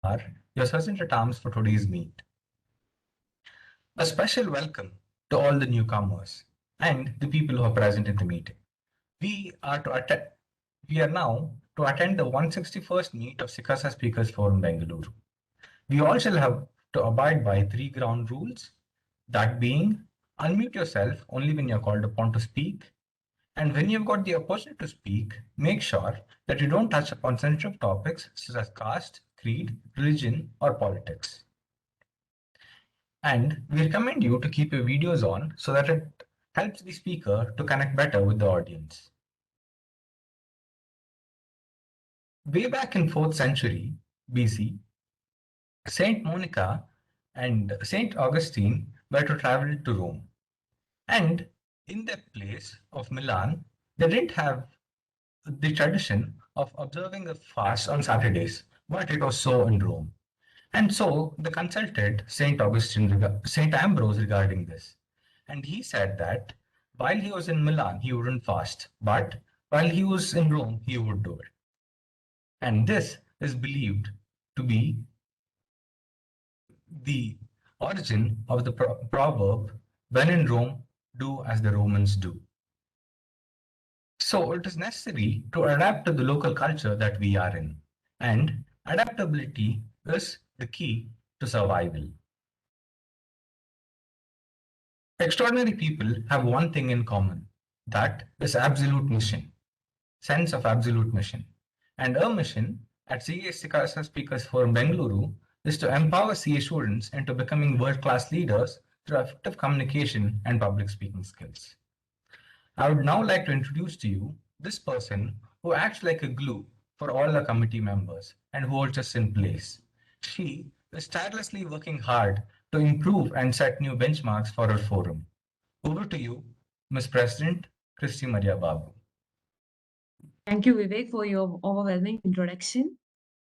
are your sergeant at arms for today's meet. A special welcome to all the newcomers and the people who are present in the meeting. We are to attend. We are now to attend the 161st meet of SICASA Speakers Forum Bengaluru. We all shall have to abide by three ground rules, that being unmute yourself only when you're called upon to speak, and when you've got the opportunity to speak, make sure that you don't touch upon sensitive topics such as caste, creed, religion, or politics. And we recommend you to keep your videos on so that it helps the speaker to connect better with the audience. Way back in 4th century BC, Saint Monica and Saint Augustine were to travel to Rome. And in their place of Milan, they didn't have the tradition of observing a fast on Saturdays, but it was so in Rome. And so they consulted Saint Ambrose regarding this. And he said that while he was in Milan, he wouldn't fast, but while he was in Rome, he would do it. And this is believed to be the origin of the proverb, when in Rome, do as the Romans do. So it is necessary to adapt to the local culture that we are in. And adaptability is the key to survival. Extraordinary people have one thing in common, that is absolute mission, sense of absolute mission. And our mission at CA SICASA Speakers Forum Bengaluru is to empower CA students into becoming world-class leaders through effective communication and public speaking skills. I would now like to introduce to you this person who acts like a glue for all the committee members and who holds us in place. She is tirelessly working hard to improve and set new benchmarks for our forum. Over to you, Ms. President Christy Maria Babu. Thank you, Vivek, for your overwhelming introduction.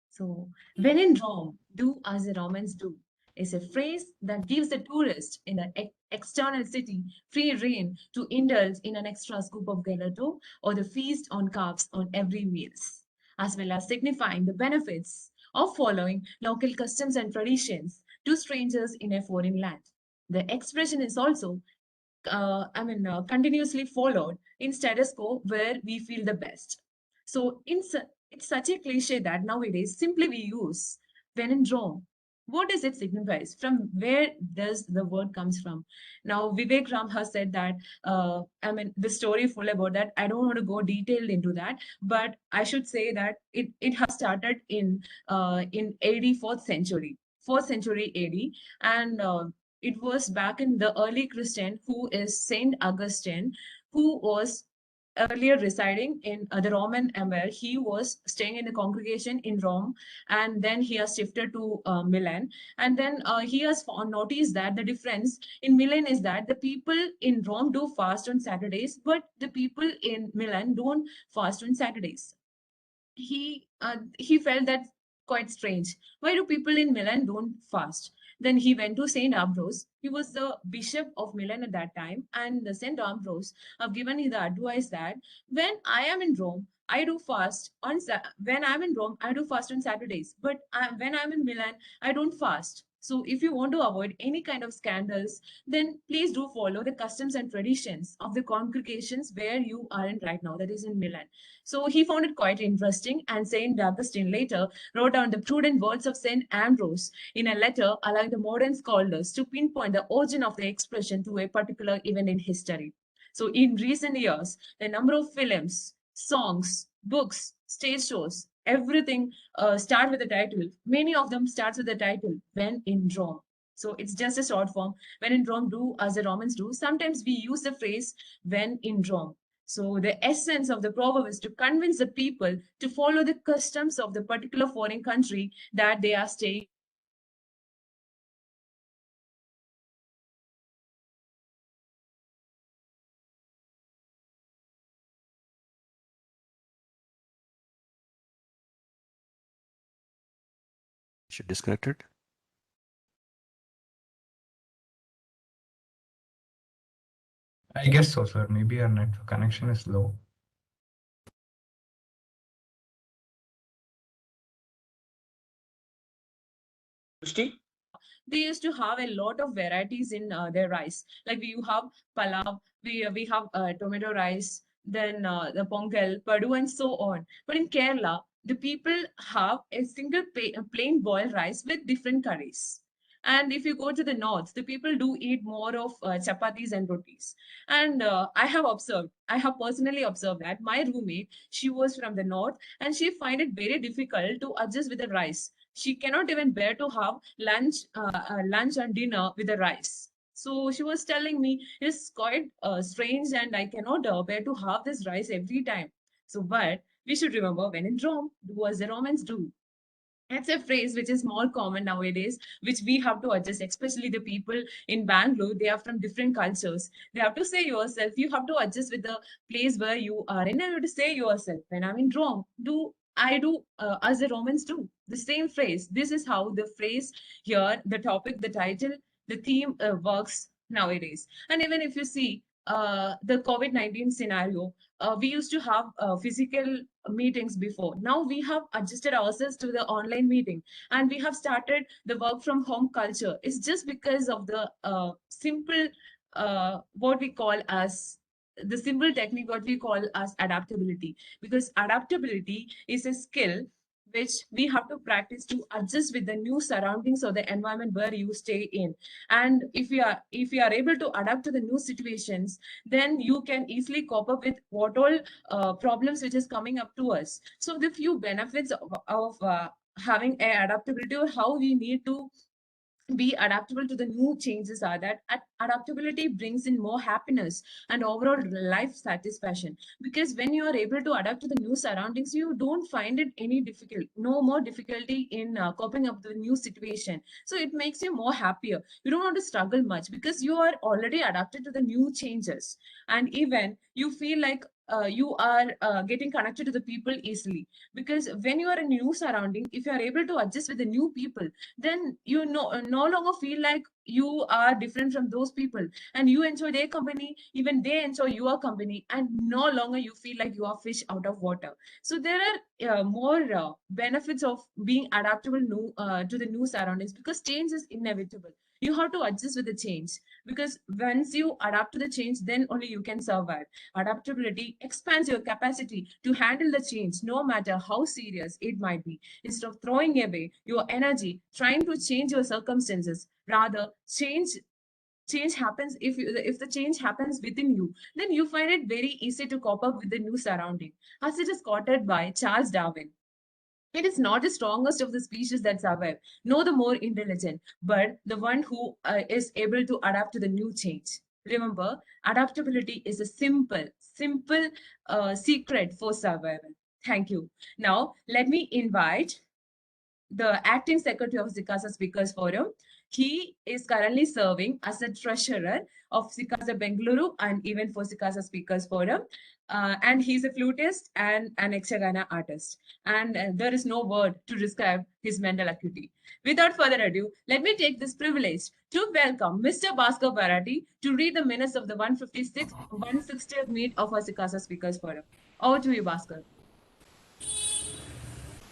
So, when in Rome, do as the Romans do is a phrase that gives the tourist in an external city free rein to indulge in an extra scoop of gelato or the feast on carbs on every meals, as well as signifying the benefits of following local customs and traditions to strangers in a foreign land. The expression is also continuously followed in status quo where we feel the best. So it's such a cliche that nowadays simply we use when in Rome. What does it signifies? From where does the word comes from? Now Vivek Ram has said that the story full about that. I don't want to go detailed into that, but I should say that it has started in AD fourth century, fourth century AD, and it was back in the early Christian, who is Saint Augustine, who was earlier residing in the Roman Empire. He was staying in the congregation in Rome, and then he has shifted to Milan. And then he has noticed that the difference in Milan is that the people in Rome do fast on Saturdays, but the people in Milan don't fast on Saturdays. He felt that quite strange. Why do people in Milan don't fast? Then he went to Saint Ambrose. He was the bishop of Milan at that time, and the Saint Ambrose have given me the advice that when I am in Rome, I do fast on when I'm in Rome, I do fast on Saturdays. But when I'm in Milan, I don't fast. So if you want to avoid any kind of scandals, then please do follow the customs and traditions of the congregations where you are in right now, that is in Milan. So he found it quite interesting, and Saint Augustine later wrote down the prudent words of Saint Ambrose in a letter, allowing the modern scholars to pinpoint the origin of the expression to a particular event in history. So in recent years, the number of films, songs, books, stage shows, everything start with the title. Many of them starts with the title, When in Rome. So it's just a short form. When in Rome, do as the Romans do. Sometimes we use the phrase when in Rome. So the essence of the proverb is to convince the people to follow the customs of the particular foreign country that they are staying. She disconnected. I guess so, sir. Maybe our network connection is low. They used to have a lot of varieties in their rice. Like we have palav, we have tomato rice, then the pongal, padu, and so on. But in Kerala, the people have a single plain boiled rice with different curries. And if you go to the north, the people do eat more of chapatis and rotis. And I have personally observed that my roommate, she was from the north, and she find it very difficult to adjust with the rice. She cannot even bear to have lunch and dinner with the rice. So she was telling me it's quite strange, and I cannot bear to have this rice every time. So, but we should remember, when in Rome, do as the Romans do. That's a phrase which is more common nowadays, which we have to adjust, especially the people in Bangalore. They are from different cultures. They have to say yourself, you have to adjust with the place where you are in, and you have to say yourself, when I'm in Rome, do as the Romans do. The same phrase. This is how the phrase here, the topic, the title, the theme works nowadays. And even if you see the COVID-19 scenario, we used to have physical meetings before. Now we have adjusted ourselves to the online meeting, and we have started the work from home culture. It's just because of the simple, what we call as the simple technique, what we call as adaptability. Because adaptability is a skill which we have to practice to adjust with the new surroundings or the environment where you stay in. And if you are able to adapt to the new situations, then you can easily cope up with what all problems which is coming up to us. So the few benefits of having a adaptability, or how we need to be adaptable to the new changes, are that adaptability brings in more happiness and overall life satisfaction. Because when you are able to adapt to the new surroundings, you don't find it any difficult, no more difficulty in coping up with the new situation. So it makes you more happier. You don't want to struggle much because you are already adapted to the new changes. And even you feel like you are getting connected to the people easily. Because when you are in new surrounding, if you are able to adjust with the new people, then you no longer feel like you are different from those people, and you enjoy their company, even they enjoy your company, and no longer you feel like you are fish out of water. So there are more benefits of being adaptable to the new surroundings, because change is inevitable. You have to adjust with the change, because once you adapt to the change, then only you can survive. Adaptability expands your capacity to handle the change, no matter how serious it might be. Instead of throwing away your energy trying to change your circumstances, rather change happens. If the change happens within you, then you find it very easy to cope up with the new surrounding. As it is quoted by Charles Darwin, it is not the strongest of the species that survive, nor the more intelligent, but the one who is able to adapt to the new change. Remember, adaptability is a simple secret for survival. Thank you. Now, let me invite the acting secretary of SICASA Speakers Forum. He is currently serving as a treasurer of SICASA Bengaluru and even for SICASA Speakers Forum. And he's a flutist and an Ekshagana artist. And there is no word to describe his mental acuity. Without further ado, let me take this privilege to welcome Mr. Bhaskar Bharati to read the minutes of the 160th meet of our SICASA Speakers Forum. Over to you, Bhaskar.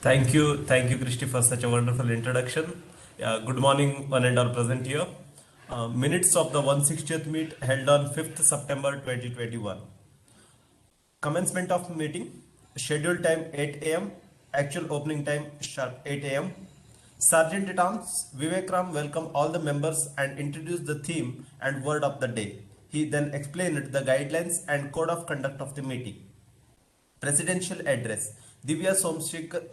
Thank you, Christy, for such a wonderful introduction. Good morning, one and all present here. Minutes of the 160th meet held on 5th September 2021. Commencement of meeting, scheduled time 8 a.m., actual opening time sharp 8 a.m. Sergeant at Arms Vivek Ram welcomed all the members and introduced the theme and word of the day. He then explained the guidelines and code of conduct of the meeting. Presidential address. Divya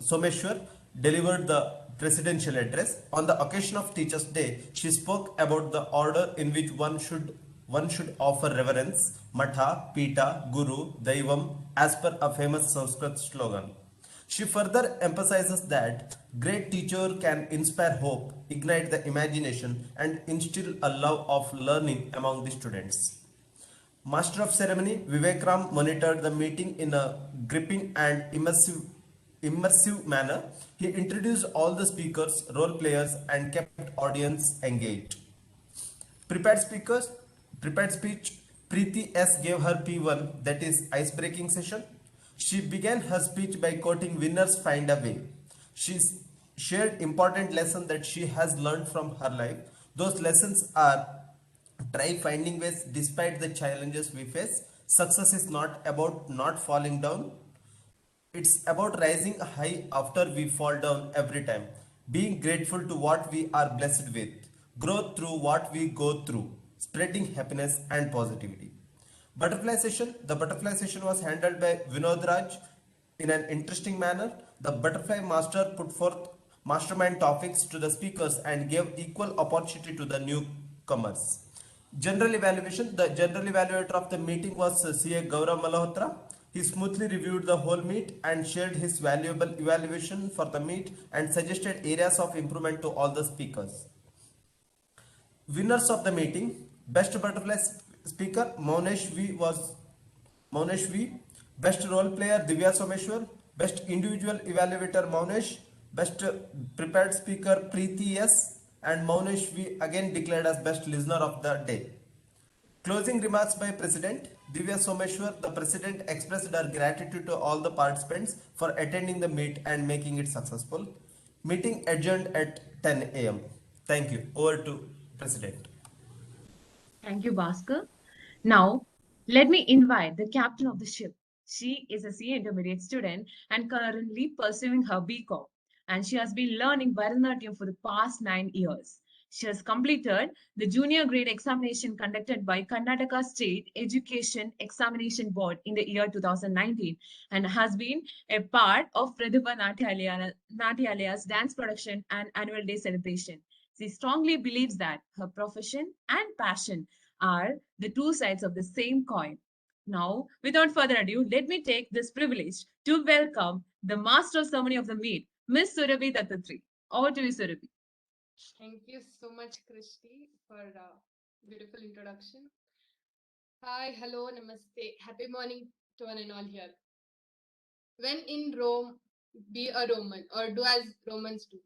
Someshwar delivered the presidential address. On the occasion of Teachers' Day, she spoke about the order in which one should offer reverence, Matha, Pita, Guru, Daivam, as per a famous Sanskrit slogan. She further emphasizes that great teacher can inspire hope, ignite the imagination, and instill a love of learning among the students. Master of Ceremony Vivek Ram monitored the meeting in a gripping and immersive manner. He introduced all the speakers, role players, and kept audience engaged. Prepared speakers, prepared speech. Preeti S gave her P1, that is ice-breaking session. She began her speech by quoting "Winners find a way." She shared important lesson that she has learned from her life. Those lessons are: try finding ways despite the challenges we face. Success is not about not falling down, it's about rising high after we fall down every time. Being grateful to what we are blessed with. Grow through what we go through. Spreading happiness and positivity. Butterfly session. The butterfly session was handled by Vinod Raj in an interesting manner. The butterfly master put forth mastermind topics to the speakers and gave equal opportunity to the newcomers. General evaluation. The general evaluator of the meeting was CA Gaurav Malhotra. He smoothly reviewed the whole meet and shared his valuable evaluation for the meet and suggested areas of improvement to all the speakers. Winners of the meeting: Best Butterfly Speaker Maunesh V. Best Role Player Divya Someshwar. Best Individual Evaluator Maunesh. Best Prepared Speaker Preeti S. And Maunesh V again declared as Best Listener of the Day. Closing remarks by President Divya Someshwar. The President expressed her gratitude to all the participants for attending the meet and making it successful. Meeting adjourned at 10 a.m. Thank you. Over to President. Thank you, Bhaskar. Now, let me invite the captain of the ship. She is a CA intermediate student and currently pursuing her BCom, and she has been learning Bharatanatyam for the past 9 years. She has completed the junior grade examination conducted by Karnataka State Education Examination Board in the year 2019 and has been a part of Pratibha Natyaalaya's dance production and annual day celebration. She strongly believes that her profession and passion are the two sides of the same coin. Now, without further ado, let me take this privilege to welcome the master of ceremony of the meet, Miss Surabhi Dattatri. Over to you, Surabhi. Thank you so much, Christy, for beautiful introduction. Hi, hello, namaste. Happy morning to one and all here. When in Rome, be a Roman or do as Romans do.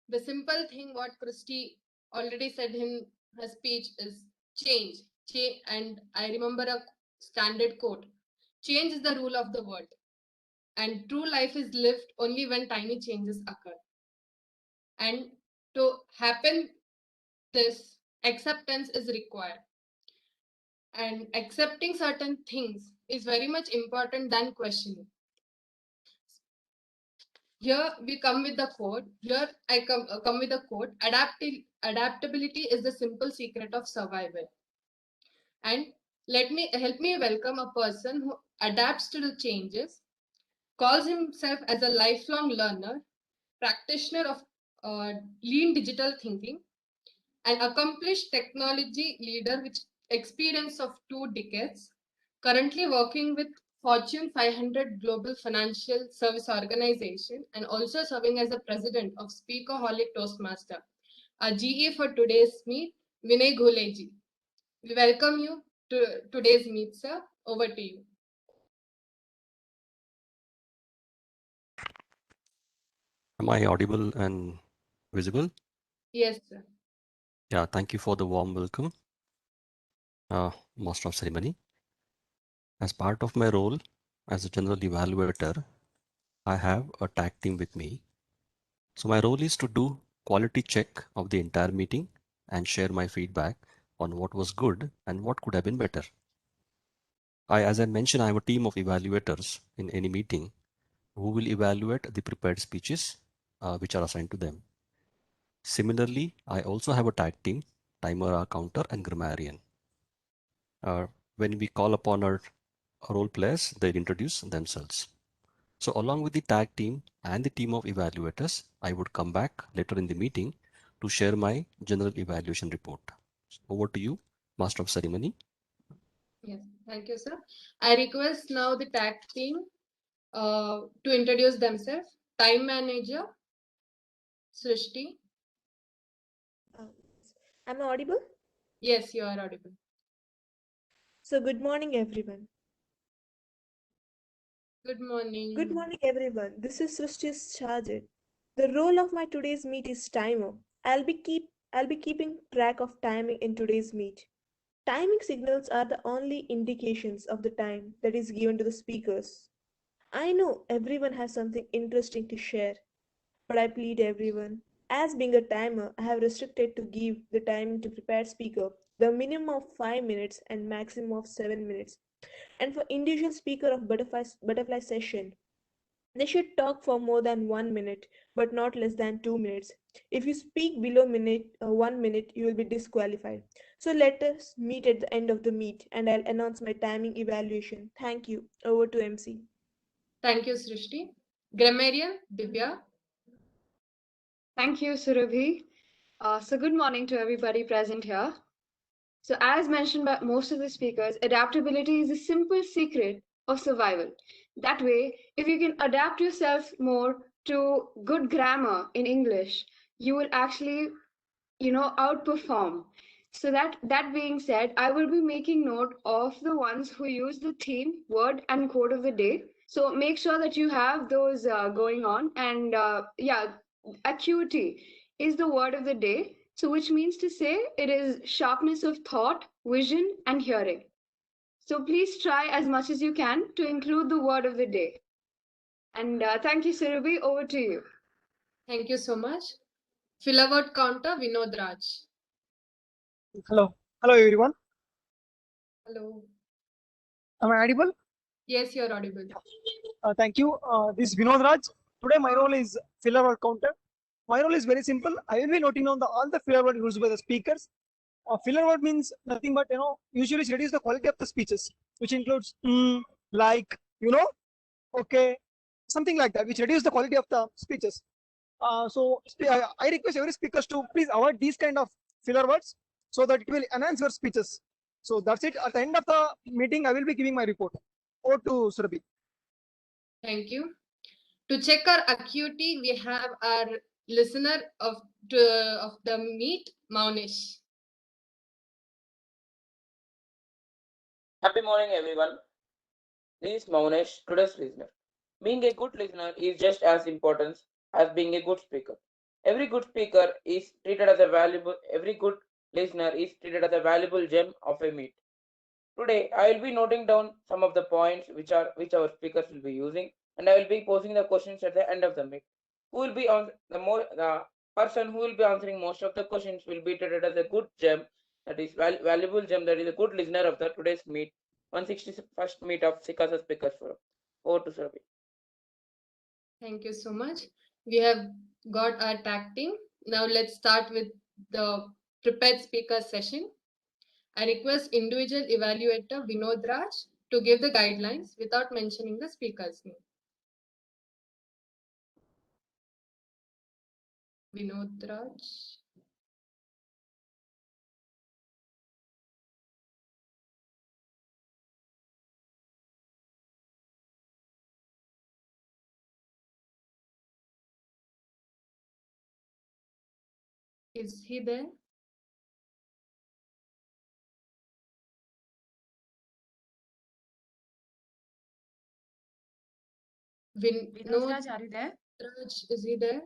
The simple thing what Christy already said in her speech is change. And I remember a standard quote: change is the rule of the world. And true life is lived only when tiny changes occur. And to happen this, acceptance is required, and accepting certain things is very much important than questioning. Here we come with the quote. Here I come with the quote: adaptability is the simple secret of survival. And help me welcome a person who adapts to the changes, calls himself as a lifelong learner, practitioner of lean digital thinking, an accomplished technology leader with experience of 2 decades, currently working with Fortune 500 Global Financial Service Organization and also serving as the president of Speakerholic Toastmaster. Our GE for today's meet, Vinay Ghuleji. We welcome you to today's meet, sir. Over to you. Am I audible and visible? Yes, sir. Yeah, thank you for the warm welcome, Master of Ceremony. As part of my role as a general evaluator, I have a tag team with me. So my role is to do quality check of the entire meeting and share my feedback on what was good and what could have been better. As I mentioned, I have a team of evaluators in any meeting who will evaluate the prepared speeches which are assigned to them. Similarly, I also have a tag team, timer, counter, and grammarian. When we call upon our role players, they'll introduce themselves. So along with the tag team and the team of evaluators, I would come back later in the meeting to share my general evaluation report. Over to you, Master of Ceremony. Yes, thank you, sir. I request now the tag team to introduce themselves. Time manager, Srishti. Am I audible? Yes, you are audible. So, good morning, everyone. Good morning. Good morning, everyone. This is Srishti's Charge. The role of my today's meet is timer. I'll be keeping track of timing in today's meet. Timing signals are the only indications of the time that is given to the speakers. I know everyone has something interesting to share, but I plead everyone. As being a timer, I have restricted to give the timing to prepared speaker the minimum of 5 minutes and maximum of 7 minutes. And for individual speaker of butterfly session, they should talk for more than 1 minute, but not less than 2 minutes. If you speak below 1 minute, you will be disqualified. So let us meet at the end of the meet, and I'll announce my timing evaluation. Thank you. Over to MC. Thank you, Srishti. Grammarian, Divya. Thank you, Surabhi. So good morning to everybody present here. So as mentioned by most of the speakers, adaptability is a simple secret of survival. That way, if you can adapt yourself more to good grammar in English, you will actually, outperform. So that being said, I will be making note of the ones who use the theme, word, and quote of the day. So make sure that you have those going on. And acuity is the word of the day. So which means to say it is sharpness of thought, vision, and hearing. So please try as much as you can to include the word of the day. And thank you, Surabhi. Over to you. Thank you so much. Fill word counter, Vinod Raj. Hello. Hello, everyone. Hello. Am I audible? Yes, you're audible. Thank you. This is Vinod Raj. Today, my role is filler word counter. My role is very simple. I will be noting down all the filler word used by the speakers. Filler word means nothing but, usually it reduces the quality of the speeches, which includes like, okay, something like that, which reduces the quality of the speeches. I request every speakers to please avoid these kind of filler words so that it will enhance your speeches. So that's it. At the end of the meeting, I will be giving my report. Over to Surabhi. Thank you. To check our acuity, we have our listener of the meet, Maunish. Happy morning, everyone. This is Maunesh, today's listener. Being a good listener is just as important as being a good speaker. Every good speaker is treated as a valuable. Every good listener is treated as a valuable gem of a meet. Today, I will be noting down some of the points which our speakers will be using, and I will be posing the questions at the end of the meet. Who will be on the person who will be answering most of the questions will be treated as a good gem, that is valuable gem, that is a good listener of the today's meet, 161st meet of SICASA Speakers Forum. Over to Surabhi. Thank you so much. We have got our tag team. Now let's start with the prepared speaker session. I request individual evaluator Vinod Raj to give the guidelines without mentioning the speaker's name. Vinod Raj. Is he there? Vinod Raj, are you there? Raj, is he there?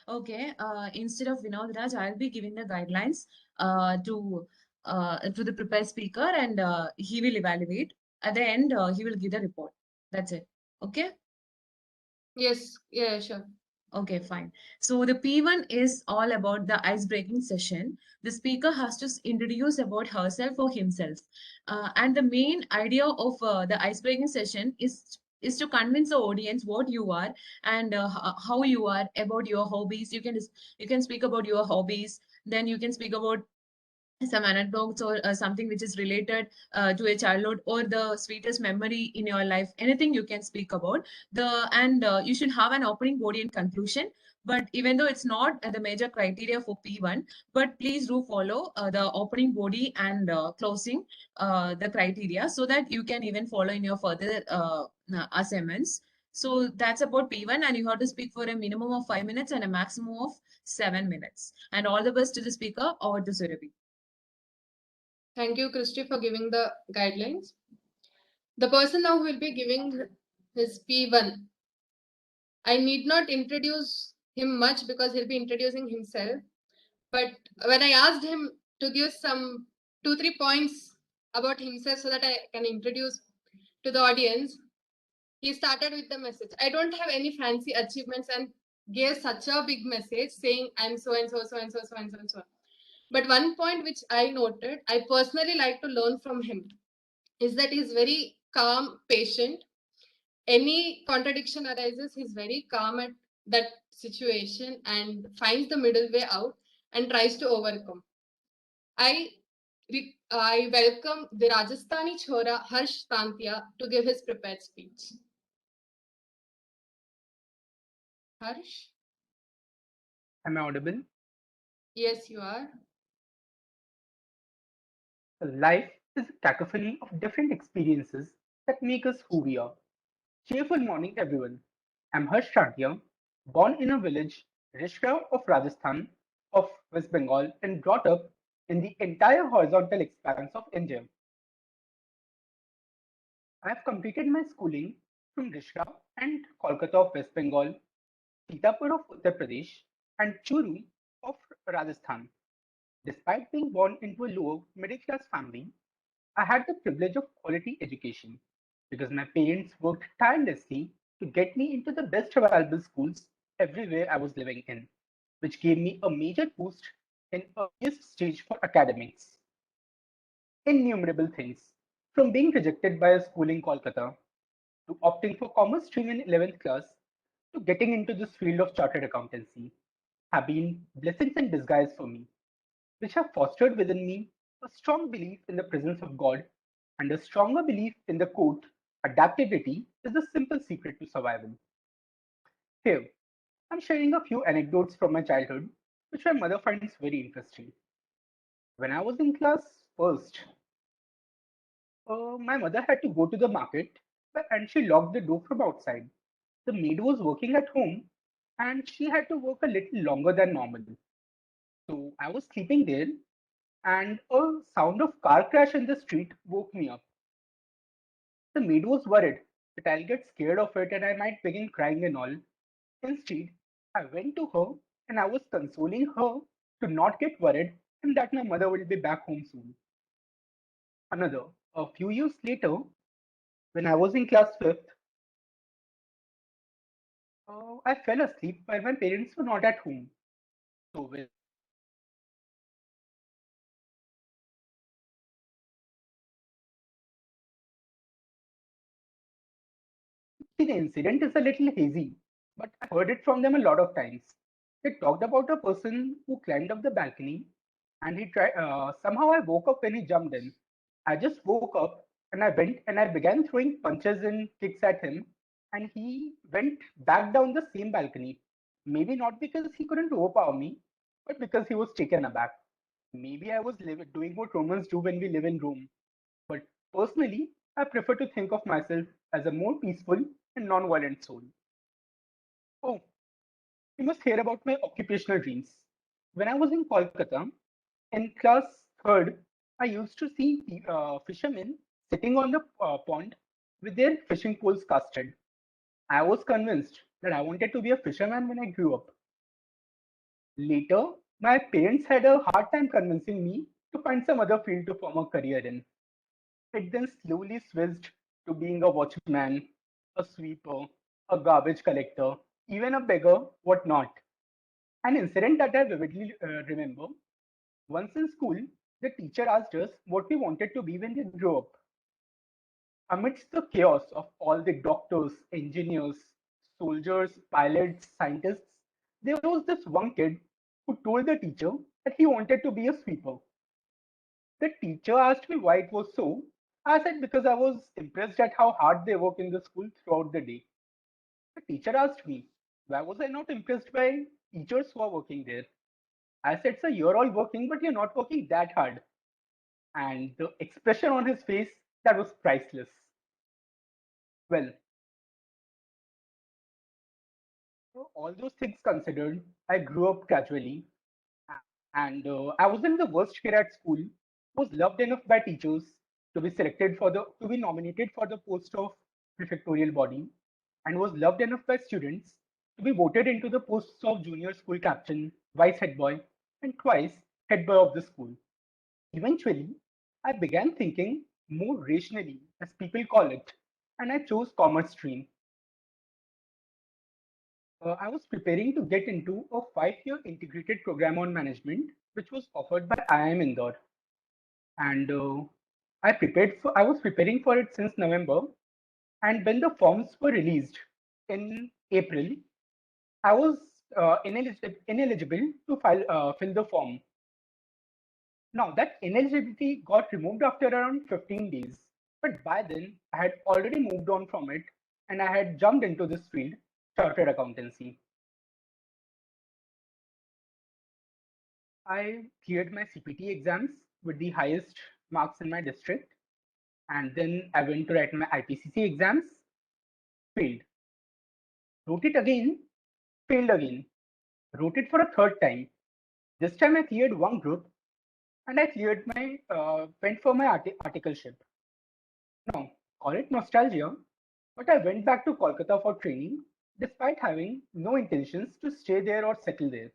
Okay, instead of Vinod Raj, I'll be giving the guidelines to the prepared speaker, and he will evaluate. At the end, he will give the report. That's it. Okay? Yes, yeah, sure. Okay, fine. So the P1 is all about the ice-breaking session. The speaker has to introduce about herself or himself. And the main idea of the ice-breaking session is to convince the audience what you are and how you are, about your hobbies. You can speak about your hobbies. Then you can speak about some anecdotes or something which is related to a childhood or the sweetest memory in your life. Anything you can speak about. You should have an opening body and conclusion. But even though it's not the major criteria for P1, but please do follow the opening body and closing the criteria so that you can even follow in your further assignments. So that's about P1, and you have to speak for a minimum of 5 minutes and a maximum of 7 minutes. And all the best to the speaker. Over to Surabhi. Thank you, Christy, for giving the guidelines. The person now will be giving his P1. I need not introduce him much because he'll be introducing himself. But when I asked him to give some 2-3 points about himself so that I can introduce to the audience. He started with the message. I don't have any fancy achievements and gave such a big message saying I'm so and so, so and so, so and so and so. But one point which I noted, I personally like to learn from him, is that he's very calm, patient. Any contradiction arises, he's very calm at that situation and finds the middle way out and tries to overcome. I welcome the Rajasthani Chora Harsh Tantia to give his prepared speech. Harsh? Am I audible? Yes, you are. Life is a cacophony of different experiences that make us who we are. Cheerful morning, everyone. I'm Harsh Shatia, born in a village, Rishka of Rajasthan, of West Bengal, and brought up in the entire horizontal expanse of India. I have completed my schooling from Rishka and Kolkata of West Bengal, Sitapur of Uttar Pradesh, and Churu of Rajasthan. Despite being born into a lower middle class family, I had the privilege of quality education because my parents worked tirelessly to get me into the best available schools everywhere I was living in, which gave me a major boost in earliest stage for academics. Innumerable things, from being rejected by a school in Kolkata to opting for commerce stream in 11th class to getting into this field of chartered accountancy, have been blessings in disguise for me, which have fostered within me a strong belief in the presence of God and a stronger belief in the quote, adaptability is the simple secret to survival. Here, I'm sharing a few anecdotes from my childhood, which my mother finds very interesting. When I was in class first, my mother had to go to the market and she locked the door from outside. The maid was working at home and she had to work a little longer than normal. So I was sleeping there and a sound of car crash in the street woke me up. The maid was worried that I'll get scared of it and I might begin crying and all. Instead, I went to her and I was consoling her to not get worried and that my mother will be back home soon. A few years later, when I was in class 5th, I fell asleep while my parents were not at home. So when See, the incident is a little hazy, but I've heard it from them a lot of times. They talked about a person who climbed up the balcony and he tried. Somehow I woke up when he jumped in. I just woke up and I went and I began throwing punches and kicks at him, and he went back down the same balcony. Maybe not because he couldn't overpower me, but because he was taken aback. Maybe I was doing what Romans do when we live in Rome. But personally, I prefer to think of myself as a more peaceful and non-violent soul. Oh, you must hear about my occupational dreams. When I was in Kolkata, in class third, I used to see fishermen sitting on the pond with their fishing poles casted. I was convinced that I wanted to be a fisherman when I grew up. Later, my parents had a hard time convincing me to find some other field to form a career in. It then slowly switched to being a watchman, a sweeper, a garbage collector, even a beggar, what not. An incident that I vividly remember, once in school, the teacher asked us what we wanted to be when we grew up. Amidst the chaos of all the doctors, engineers, soldiers, pilots, scientists, there was this one kid who told the teacher that he wanted to be a sweeper. The teacher asked me why it was so. I said because I was impressed at how hard they work in the school throughout the day. The teacher asked me, why was I not impressed by teachers who are working there? I said, sir, you're all working, but you're not working that hard. And the expression on his face, that was priceless. Well, all those things considered, I grew up gradually and I wasn't the worst kid at school. Was loved enough by teachers to be to be nominated for the post of prefectorial body, and was loved enough by students to be voted into the posts of junior school captain, vice head boy, and twice head boy of the school. Eventually, I began thinking more rationally, as people call it, and I chose commerce stream. I was preparing to get into a 5-year integrated program on management, which was offered by IIM Indore, and I was preparing for it since November, and when the forms were released in April, I was ineligible to fill the form. Now that ineligibility got removed after around 15 days, but by then I had already moved on from it and I had jumped into this field, chartered accountancy. I cleared my CPT exams with the highest marks in my district, and then I went to write my IPCC exams, failed. Wrote it again, failed again. Wrote it for a third time. This time I cleared one group and I cleared went for my articleship. Now, call it nostalgia, but I went back to Kolkata for training despite having no intentions to stay there or settle there.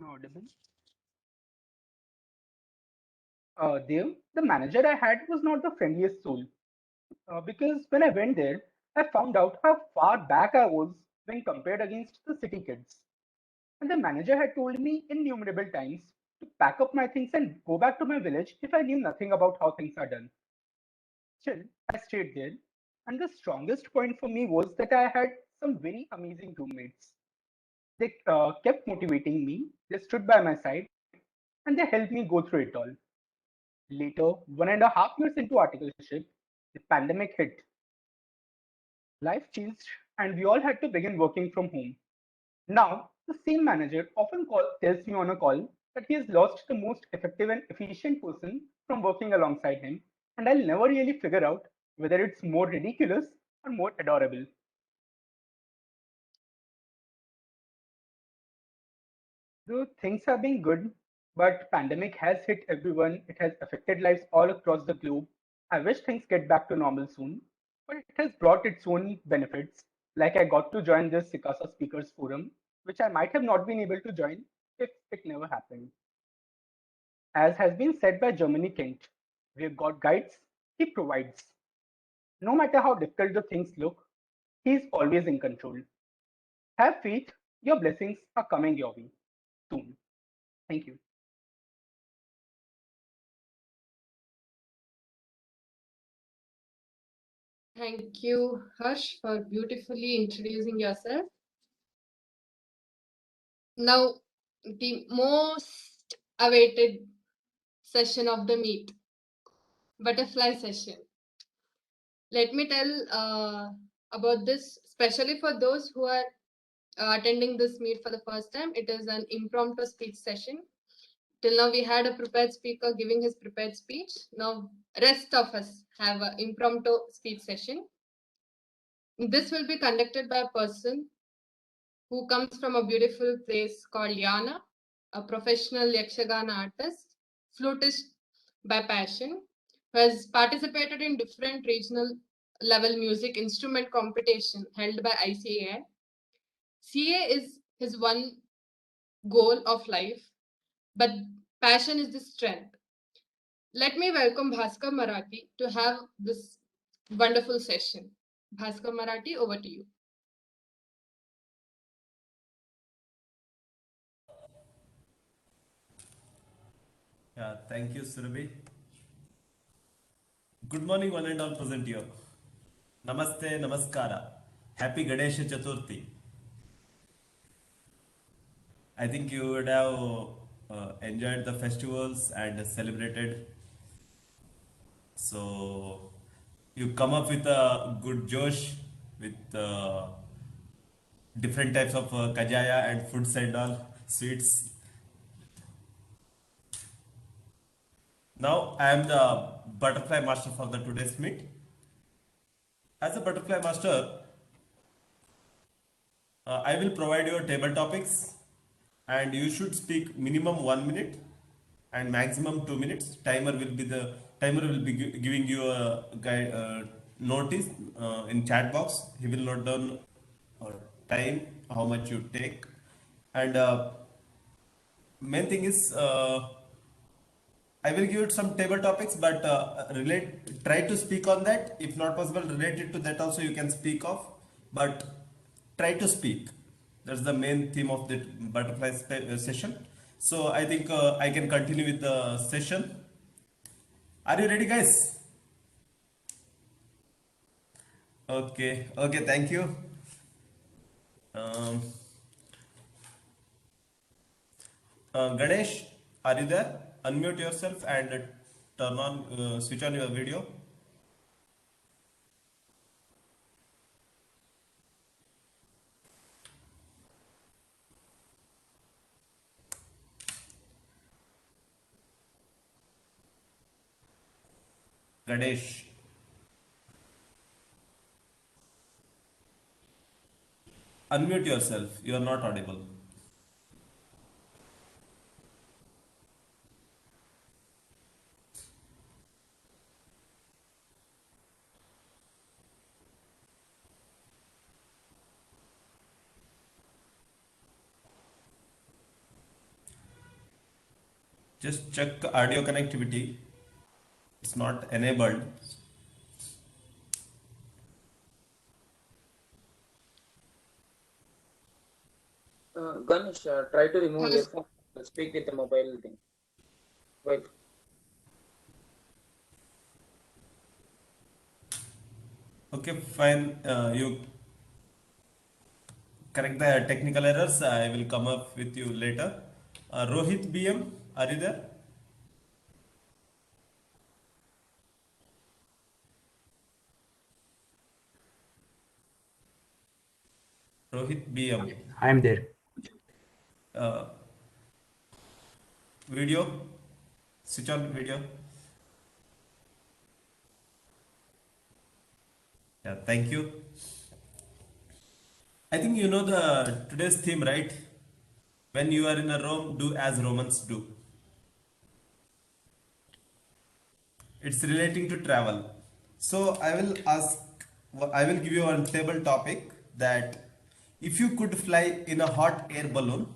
Audible. There, the manager I had was not the friendliest soul because when I went there, I found out how far back I was when compared against the city kids. And the manager had told me innumerable times to pack up my things and go back to my village if I knew nothing about how things are done. Still, I stayed there, and the strongest point for me was that I had some very amazing roommates. They kept motivating me, they stood by my side, and they helped me go through it all. Later, 1.5 years into articleship, the pandemic hit. Life changed, and we all had to begin working from home. Now, the same manager often tells me on a call that he has lost the most effective and efficient person from working alongside him, and I'll never really figure out whether it's more ridiculous or more adorable. Though things have been good, but pandemic has hit everyone. It has affected lives all across the globe. I wish things get back to normal soon, but it has brought its own benefits. Like I got to join this SICASA Speakers Forum, which I might have not been able to join if it never happened. As has been said by Germany Kent, where God guides, He provides. No matter how difficult the things look, He is always in control. Have faith, your blessings are coming your way soon. Thank you. Thank you, Harsh, for beautifully introducing yourself. Now, the most awaited session of the meet, butterfly session. Let me tell about this, especially for those who are attending this meet for the first time. It is an impromptu speech session. Till now, we had a prepared speaker giving his prepared speech. Now, rest of us have an impromptu speech session. This will be conducted by a person who comes from a beautiful place called Yana, a professional Yakshagana artist, flutist by passion, who has participated in different regional level music instrument competition held by ICAI. CA is his one goal of life, but passion is the strength. Let me welcome Bhaskar Marathi to have this wonderful session. Bhaskar Marathi, over to you. Yeah, thank you, Surabhi. Good morning, one and all present here. Namaste, Namaskara. Happy Ganesha Chaturthi. I think you would have enjoyed the festivals and celebrated. So you come up with a good Josh with different types of kajaya and foods and all sweets. Now I am the butterfly master for the today's meet. As a butterfly master, I will provide you table topics and you should speak minimum 1 minute and maximum 2 minutes. Timer will be giving you a guide notice in chat box. He will note down time how much you take. And main thing is I will give it some table topics, but try to speak on that. If not possible, related to that also you can speak of, but try to speak. That's the main theme of the session. So I think I can continue with the session. Are you ready, guys? Okay, okay, thank you. Um, Ganesh, are you there? Unmute yourself and turn on, switch on your video. Ganesh, unmute yourself. You are not audible. Just check audio connectivity. It's not enabled. Ganesh, try to remove earphone. Speak with the mobile thing. Well, Okay, fine. You correct the technical errors. I will come up with you later. Rohit BM, are you there? Rohit BM. I am there. Uh, Video. Switch on video. Yeah, thank you. I think you know the today's theme, right? When you are in a Rome, do as Romans do. It's relating to travel. So I will give you one table topic that if you could fly in a hot air balloon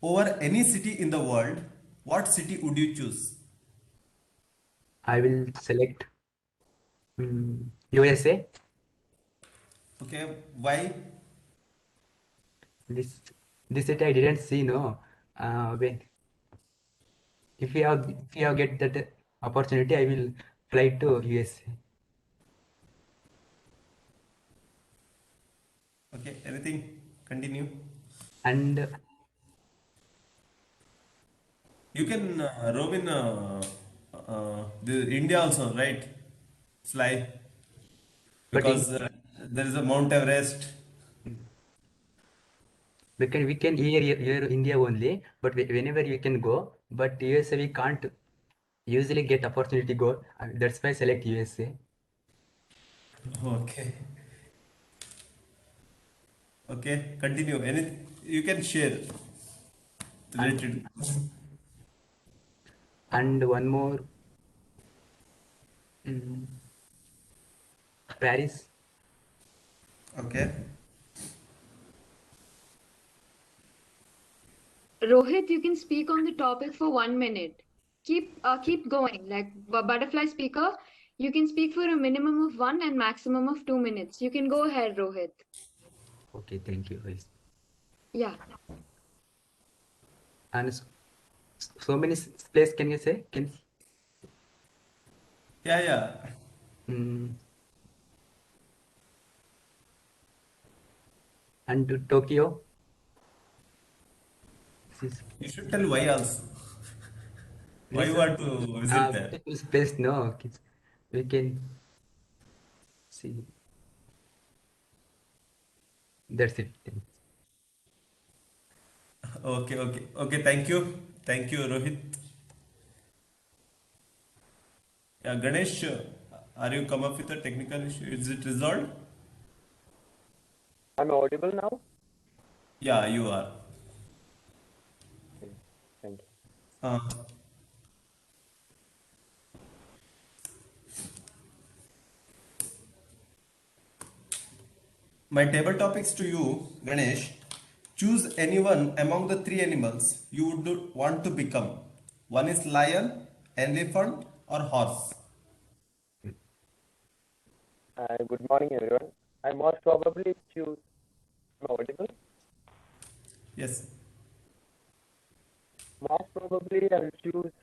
over any city in the world, what city would you choose? I will select USA. Okay, why? This this city I didn't see. No, when if you have get that opportunity, I will fly to USA. Okay, anything? Continue. And You can roam in the India also, right? Fly but in because there is a Mount Everest. we can here India only. But whenever you can go, but USA we can't usually get opportunity go. That's why I select USA. Okay. Okay, continue. Anything you can share And related. and one more, mm, Paris. Okay. Rohit, you can speak on the topic for 1 minute. Keep going. Like butterfly speaker, you can speak for a minimum of 1 and maximum of 2 minutes. You can go ahead, Rohit. Okay, thank you, guys. Yeah. And so many place can you say? Can Yeah, yeah. mm, and to Tokyo. This You should tell why also. Why this you want to visit there? people's place. No, okay. We can see. That's it. Okay, okay, okay. Thank you, Rohit. Yeah, Ganesh, are you come up with a technical issue? Is it resolved? I'm audible now? Yeah, you are. Okay, thank you. Uh, my table topics to you, Ganesh. Choose anyone among the three animals you would want to become. One is lion, elephant, or horse. Good morning, everyone. I most probably choose. Am I audible? Yes. Most probably, I will choose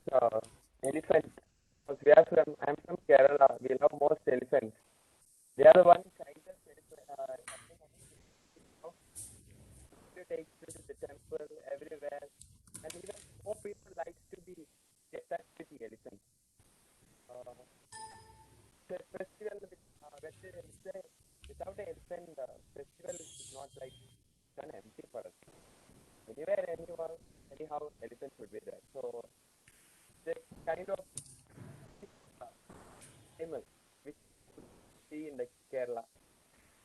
elephant. Because we are from, I'm from Kerala. We love most elephants. They are the ones kindest to take to the temple everywhere, and even more people like to be get touch with the elephant. The festival without an elephant, festival is not like done empty for us. Anywhere, anyhow, elephants would be there. So they kind of animals which you see in the Kerala,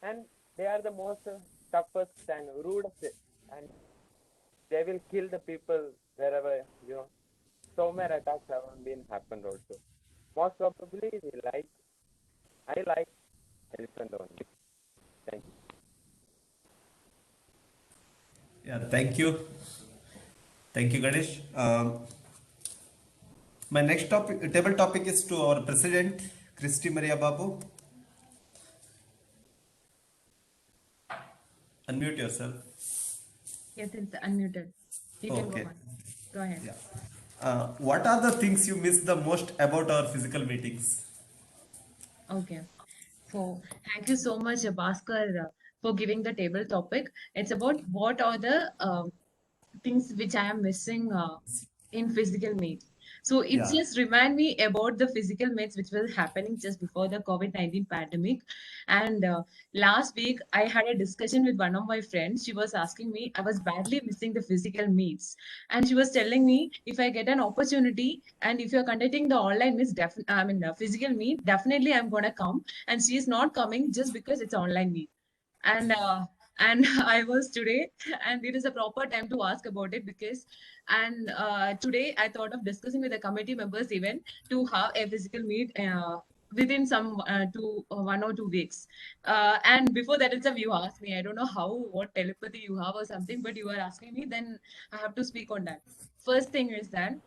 and they are the most toughest and rudest, and they will kill the people wherever So many attacks have been happened also. Most probably, I like elephant only. Thank you. Yeah, thank you. Thank you, Ganesh. My next topic, table topic is to our president, Christy Maria Babu. Unmute yourself. Yes, it's unmuted. You can go Okay. on. Go ahead. Yeah. What are the things you miss the most about our physical meetings? Okay. So thank you so much, Bhaskar, for giving the table topic. It's about what are the things which I am missing in physical meet. So it Yeah. just remind me about the physical meets which was happening just before the COVID-19 pandemic. And last week I had a discussion with one of my friends. She was asking me, I was badly missing the physical meets. And she was telling me if I get an opportunity and if you're conducting the online meets, physical meet, definitely I'm gonna come. And she is not coming just because it's online meet. And I was today, and it is a proper time to ask about it because, and today I thought of discussing with the committee members even to have a physical meet within some 1 or 2 weeks. And before that itself, you asked me, I don't know what telepathy you have or something, but you are asking me, then I have to speak on that. First thing is that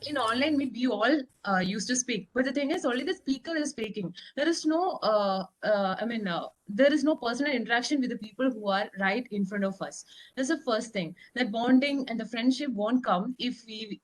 in online meet we all used to speak, but the thing is only the speaker is speaking. There is no there is no personal interaction with the people who are right in front of us. That's the first thing. That bonding and the friendship won't come if we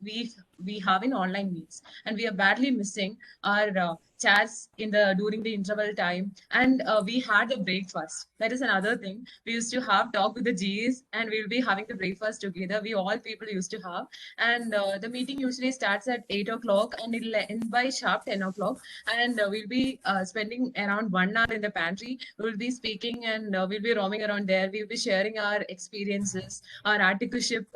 have in online meets, and we are badly missing our chats in the during the interval time. And we had the breakfast. That is another thing. We used to have talk with the Gs, and we'll be having the breakfast together. We all people used to have, and the meeting usually starts at 8 o'clock and it'll end by sharp 10 o'clock. And we'll be spending around 1 hour in the pantry. We'll be speaking, and we'll be roaming around there. We'll be sharing our experiences, our articleship,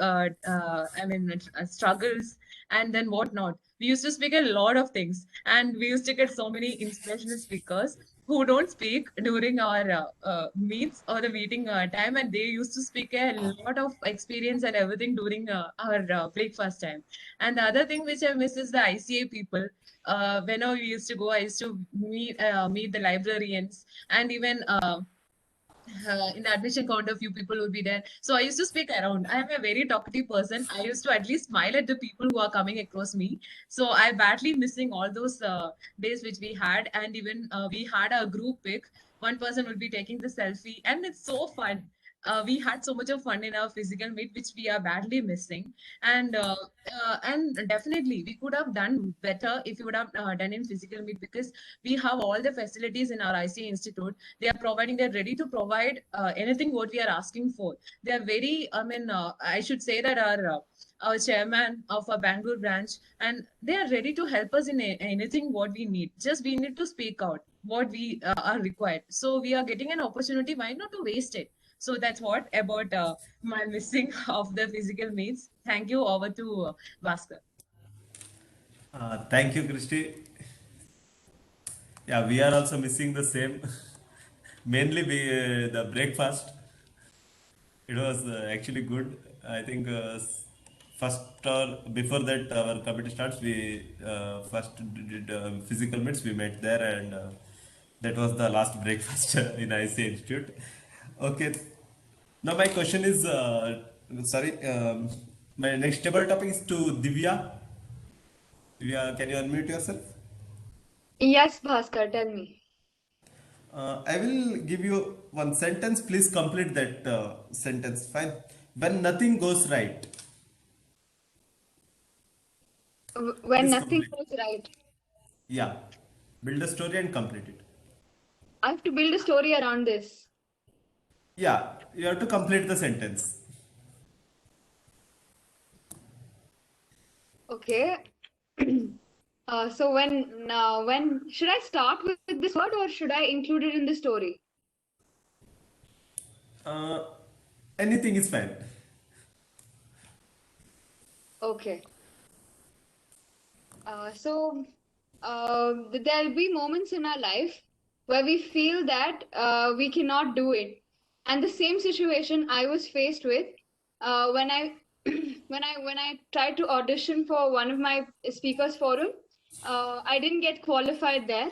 struggles, and then whatnot. We used to speak a lot of things, and we used to get so many inspirational speakers who don't speak during our meets or the meeting time, and they used to speak a lot of experience and everything during our breakfast time. And the other thing which I miss is the ICA people. Whenever we used to go, I used to meet the librarians, and even in the admission counter, few people would be there. So I used to speak around. I am a very talkative person. I used to at least smile at the people who are coming across me. So I badly missing all those days which we had, and even we had a group pic. One person would be taking the selfie, and it's so fun. We had so much of fun in our physical meet, which we are badly missing. And definitely we could have done better if we would have done in physical meet, because we have all the facilities in our ICA institute. They are providing, they're ready to provide anything what we are asking for. They are very, I should say that our chairman of our Bangalore branch, and they are ready to help us in anything what we need. Just we need to speak out what we are required. So we are getting an opportunity, why not to waste it? So that's what about my missing of the physical meets. Thank you. Over to Bhaskar. Thank you, Christy. Yeah, we are also missing the same. Mainly the breakfast. It was actually good. I think first or before that our committee starts, we first did physical meets. We met there, and that was the last breakfast in IC Institute. Okay. Now my question is, sorry, my next table topic is to Divya. Divya, can you unmute yourself? Yes, Bhaskar, tell me. I will give you one sentence. Please complete that sentence. Fine. When nothing goes right, When please nothing complete. goes right, Yeah. Build a story and complete it. I have to build a story around this. Yeah. You have to complete the sentence. Okay. So when should I start with this word or should I include it in the story? Uh, Anything is fine. Okay. There'll be moments in our life where we feel that we cannot do it, and the same situation I was faced with when I when I tried to audition for one of my speakers forum. I didn't get qualified there,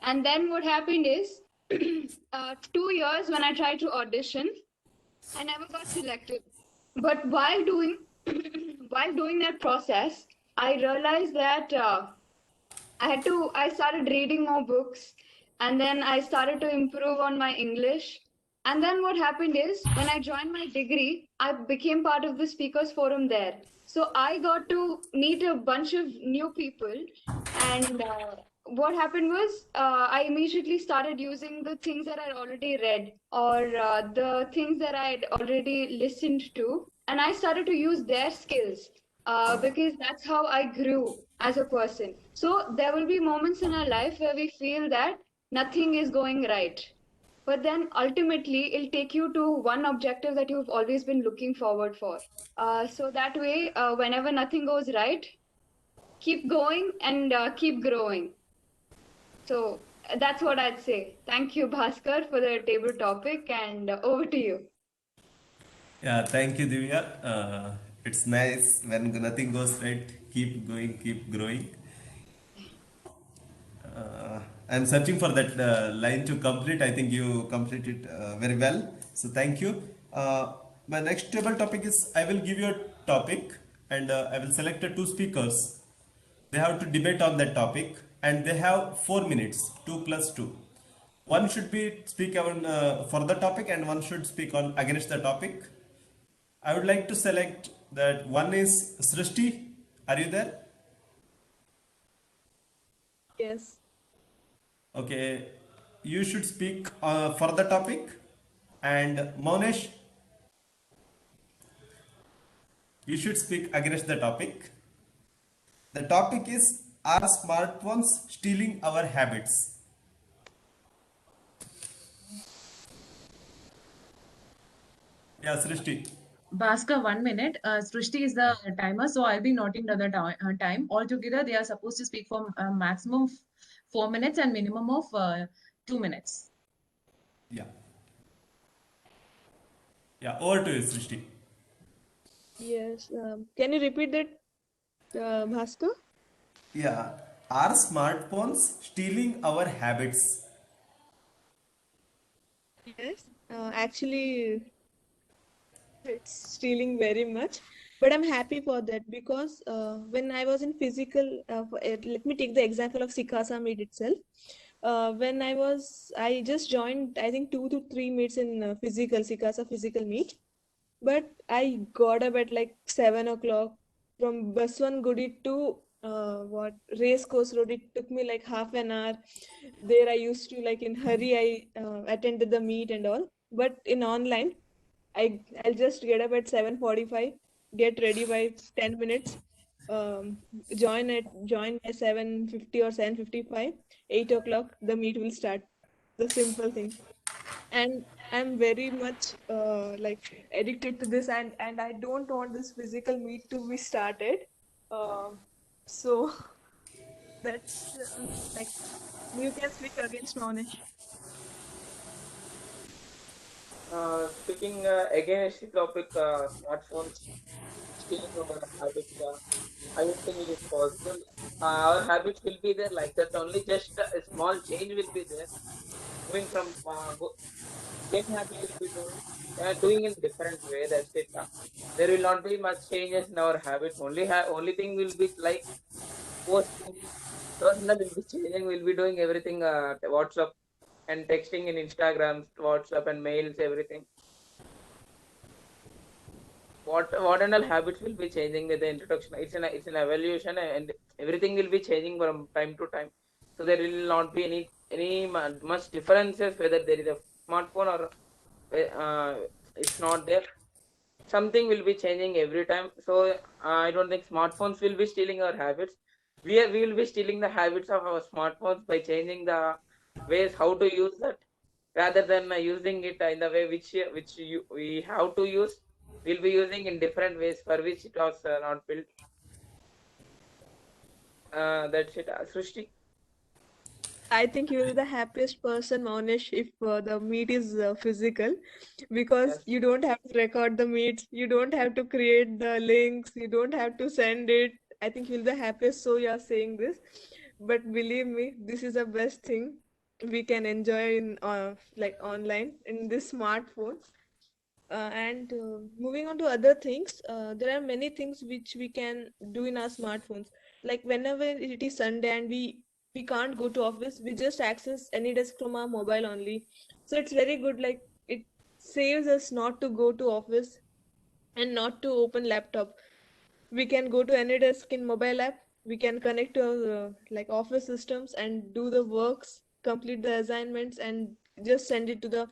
and then what happened is 2 years when I tried to audition, I never got selected. But while doing while doing that process, I realized that I started reading more books, and then I started to improve on my English. And then what happened is when I joined my degree, I became part of the speakers forum there. So I got to meet a bunch of new people. And what happened was I immediately started using the things that I'd already read or the things that I'd already listened to. And I started to use their skills because that's how I grew as a person. So there will be moments in our life where we feel that nothing is going right. But then ultimately, it'll take you to one objective that you've always been looking forward for. So that way, whenever nothing goes right, keep going and keep growing. So that's what I'd say. Thank you, Bhaskar, for the table topic, and over to you. Yeah, thank you, Divya. It's nice when nothing goes right. Keep going, keep growing. I'm searching for that line to complete. I think you complete it very well. So thank you. My next table topic is I will give you a topic and I will select two speakers. They have to debate on that topic and they have 4 minutes, 2 plus 2. One should be speak on for the topic and one should speak on against the topic. I would like to select that one is Srishti. Are you there? Yes. Okay, you should speak for the topic. And Maunesh, you should speak against the topic. The topic is Are smartphones stealing our habits? Yeah, Srishti. Bhaskar, 1 minute. Srishti is the timer, so I'll be noting down the time. Altogether, they are supposed to speak for maximum 4 minutes and minimum of 2 minutes. Yeah. Yeah, over to you, Srishti. Yes. Can you repeat that, Bhaskar? Yeah. Are smartphones stealing our habits? Yes. Actually, it's stealing very much, but I'm happy for that because when I was in physical, let me take the example of SICASA meet itself. When I just joined, I think 2 to 3 meets in physical SICASA physical meet, but I got up at like 7 o'clock from Baswangudi to what race course road. It took me like half an hour. There I used to like in hurry. I attended the meet and all, but in online. I'll just get up at 7:45, get ready by 10 minutes, um, join by 7:50 or 7:55, 8 o'clock, the meet will start. The simple thing. And I'm very much like addicted to this and I don't want this physical meet to be started. So that's like you can speak against Monish. Speaking against the topic, smartphones stealing our habits, I don't think it is possible. Our habits will be there like that only, just a small change will be there. Moving from same habit will be there. doing in different way. That's it. There will not be much changes in our habits. Only thing will be like posting. Personal will be changing. We'll be doing everything WhatsApp and texting in Instagram, WhatsApp and mails, everything. What and all habits will be changing with the introduction. It's an evolution, and everything will be changing from time to time. So there will not be any much differences whether there is a smartphone or it's not there. Something will be changing every time. So I don't think smartphones will be stealing our habits. We will be stealing the habits of our smartphones by changing the ways how to use that, rather than using it in the way we have to use. We'll be using in different ways for which it was not built. That's it. Srushti. I think you will be the happiest person, Maunesh, if the meet is physical, because Yes. you don't have to record the meets, you don't have to create the links, you don't have to send it. I think you'll be the happiest, so you are saying this. But believe me, this is the best thing we can enjoy in like online in this smartphone. And moving on to other things, there are many things which we can do in our smartphones. Like whenever it is Sunday and we can't go to office, we just access any desk from our mobile only. So it's very good. Like it saves us not to go to office and not to open laptop. We can go to any desk in mobile app. We can connect to like office systems and do the works, complete the assignments, and just send it to the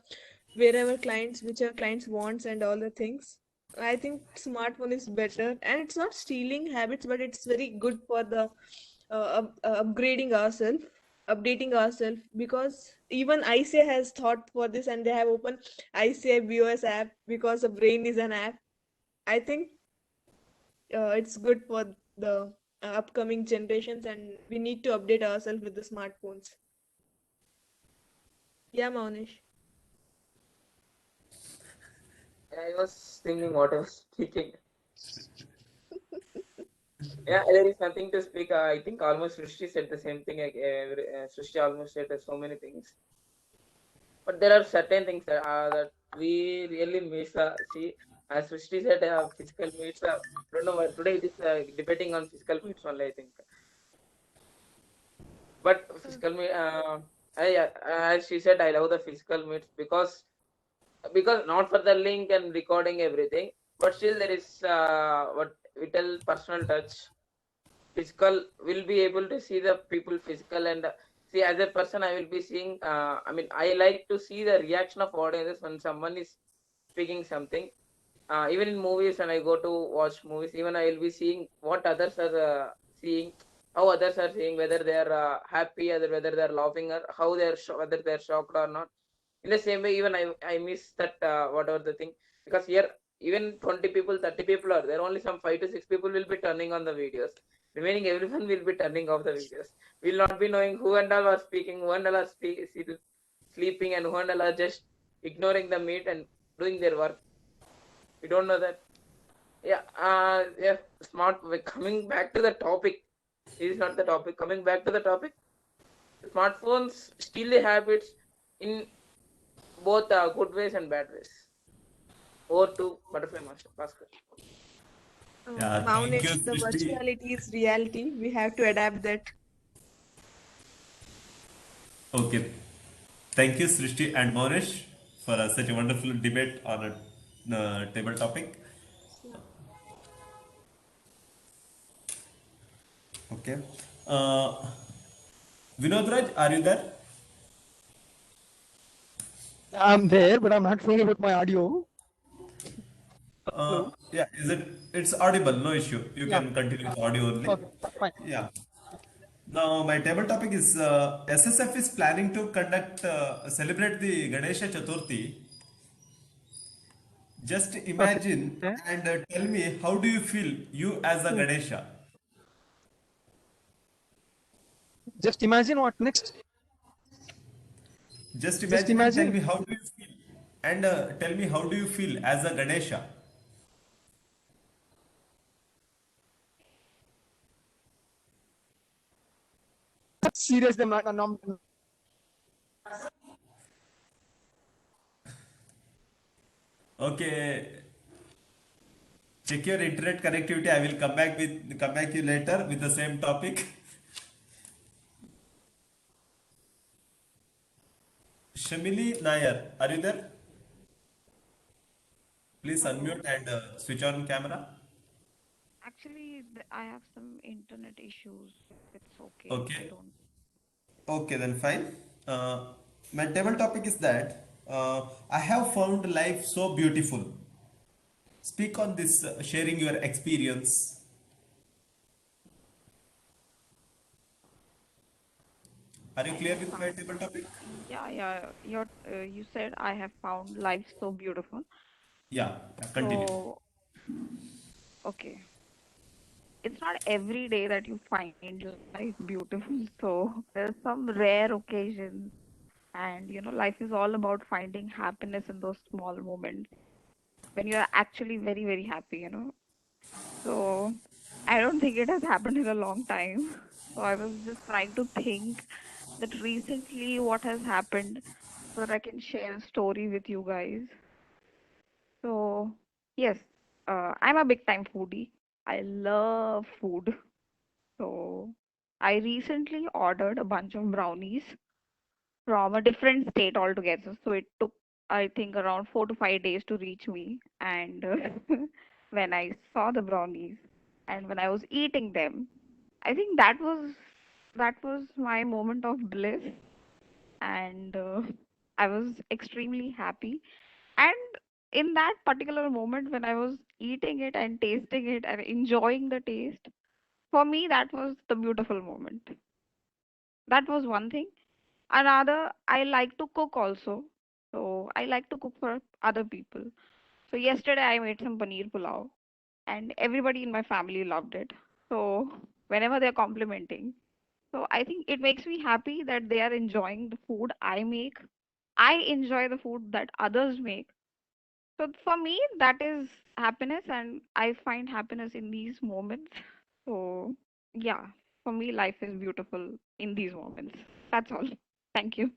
wherever clients, whichever clients wants, and all the things. I think smartphone is better, and it's not stealing habits, but it's very good for the upgrading ourselves, updating ourselves, because even ICA has thought for this and they have opened ICA BOS app because the brain is an app. I think it's good for the upcoming generations, and we need to update ourselves with the smartphones. Yeah, Maunesh. I was thinking what I was speaking. Yeah, there is nothing to speak. I think almost Srishti said the same thing. Srishti almost said so many things. But there are certain things that we really miss. See, as Srishti said, physical meets. Don't know why today it is debating on physical meets only, I think. But physical meet, as she said, I love the physical meets because not for the link and recording everything, but still there is what we tell personal touch. Physical will be able to see the people physical, and see, as a person I will be seeing, I like to see the reaction of audiences when someone is speaking something. Even in movies, when I go to watch movies, even I will be seeing what others are seeing, how others are seeing, whether they are happy or whether they are laughing, or how they are whether they are shocked or not. In the same way, even I miss that whatever the thing, because here even 20 people, 30 people are there, only some 5 to 6 people will be turning on the videos. Remaining everyone will be turning off the videos. We'll not be knowing who and all are speaking, who and all are sleeping, and who and all are just ignoring the meet and doing their work. We don't know that. Yeah, yeah, smart. Coming back to the topic, this is not the topic. Coming back to the topic, smartphones steal the habits in both good ways and bad ways. Over to Butterfly Master Bhaskar. Yeah, thank you, Maunesh, the Srishti. virtuality is reality. We have to adapt that. Okay, thank you, Srishti and Monish, for such a wonderful debate on a table topic. Okay. Uh, Vinod Raj, are you there? I'm there, but I'm not sure about my audio. Hello. Yeah, is it? It's audible, no issue. You Yeah. can continue with audio only. Okay. Fine. Yeah. Now, my table topic is SSF is planning to celebrate the Ganesha Chaturthi. Just Okay. imagine Okay. and tell me how do you feel, you as a Hmm. Ganesha? Just imagine what next. Just Just imagine and tell me imagine. how do you feel. And tell me how do you feel as a Ganesha? Seriously, I'm Okay, check your internet connectivity. I will come back you later with the same topic. Shamili Nair, are you there? Please unmute and switch on camera. Actually, I have some internet issues. It's okay. I Okay. don't. Okay, then fine. My table topic is that I have found life so beautiful. Speak on this, sharing your experience. Are you I clear have with my found. table topic? Yeah. You said I have found life so beautiful. Yeah, continue. So, okay. It's not every day that you find life beautiful. So there's some rare occasions, and life is all about finding happiness in those small moments when you're actually very, very happy. So I don't think it has happened in a long time. So I was just trying to think that recently what has happened so that I can share a story with you guys. So, yes, I'm a big time foodie. I love food. So, I recently ordered a bunch of brownies from a different state altogether. So, it took, I think, around 4 to 5 days to reach me. And when I saw the brownies and when I was eating them, I think that was my moment of bliss, and I was extremely happy. And in that particular moment, when I was eating it and tasting it and enjoying the taste, for me, that was the beautiful moment. That was one thing. Another, I like to cook also. So I like to cook for other people. So yesterday, I made some paneer pulao, and everybody in my family loved it. So whenever they're complimenting, so I think it makes me happy that they are enjoying the food I make. I enjoy the food that others make. So for me, that is happiness, and I find happiness in these moments. So yeah, for me, life is beautiful in these moments. That's all. Thank you.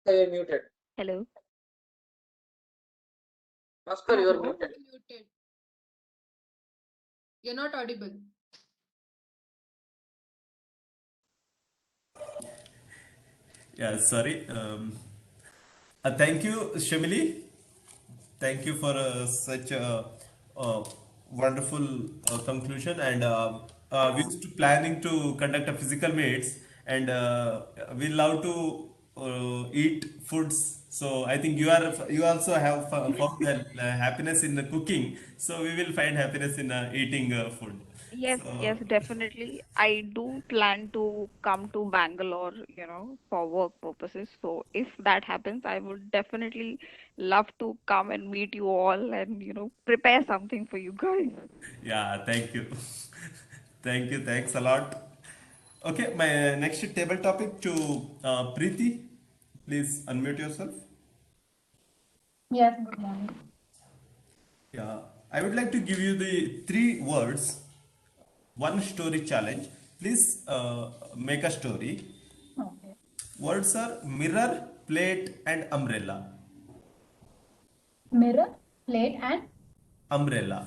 You're muted. Hello. Oscar, you're You're muted. muted. You're not audible. Yeah, sorry. Thank you, Shamili. Thank you for such a wonderful conclusion. And we used to planning to conduct a physical meets, and we love to eat foods. So I think you also have found that happiness in the cooking. So we will find happiness in eating food. Yes, So yes, definitely. I do plan to come to Bangalore, for work purposes. So if that happens, I would definitely love to come and meet you all and, prepare something for you guys. yeah, thank you. Thank you. Thanks a lot. Okay, my next table topic to Preeti. Please unmute yourself. Yes, good morning. Yeah, I would like to give you the three words, one story challenge. Please make a story. Okay. Words are mirror, plate, and umbrella. Mirror, plate, and Umbrella.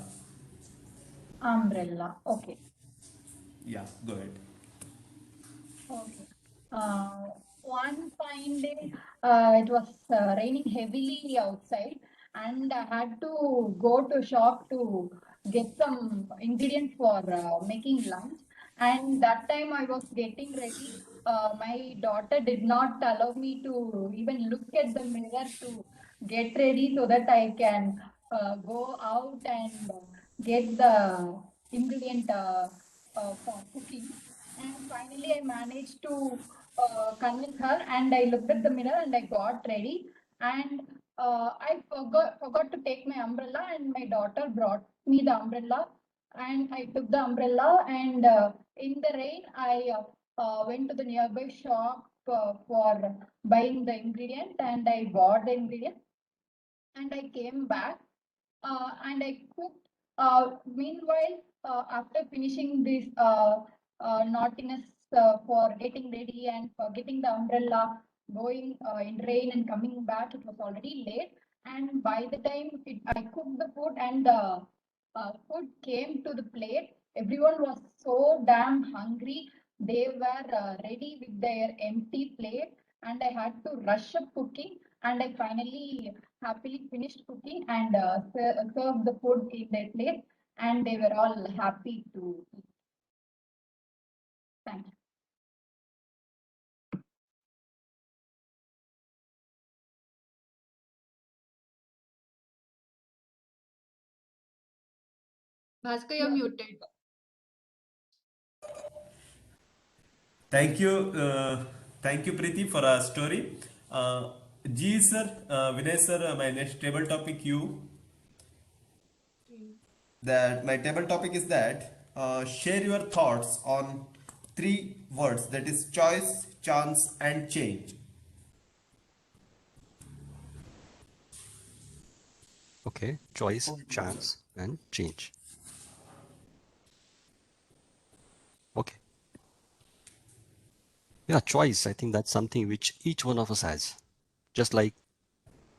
umbrella. Okay. Yeah, go ahead. Okay. Uh, One fine day, it was raining heavily outside, and I had to go to shop to get some ingredients for making lunch. And that time I was getting ready. My daughter did not allow me to even look at the mirror to get ready so that I can go out and get the ingredient for cooking. And finally, I managed to convince her, and I looked at the mirror and I got ready. And I forgot to take my umbrella, and my daughter brought me the umbrella, and I took the umbrella. And in the rain, I went to the nearby shop for buying the ingredient, and I bought the ingredient, and I came back and I cooked. Meanwhile, after finishing this naughtiness for getting ready and for getting the umbrella, going in rain and coming back. It was already late, and by the time I cooked the food and the food came to the plate, everyone was so damn hungry. They were ready with their empty plate, and I had to rush up cooking. And I finally happily finished cooking and served the food in their plate, and they were all happy to eat. Thank you. Bhaskar, you're muted. Thank you, Preeti, for our story. G sir, Vinay sir, my next table topic my table topic is that share your thoughts on three words, that is choice, chance, and change. Okay, choice, chance, and change. Okay. Yeah, choice. I think that's something which each one of us has. Just like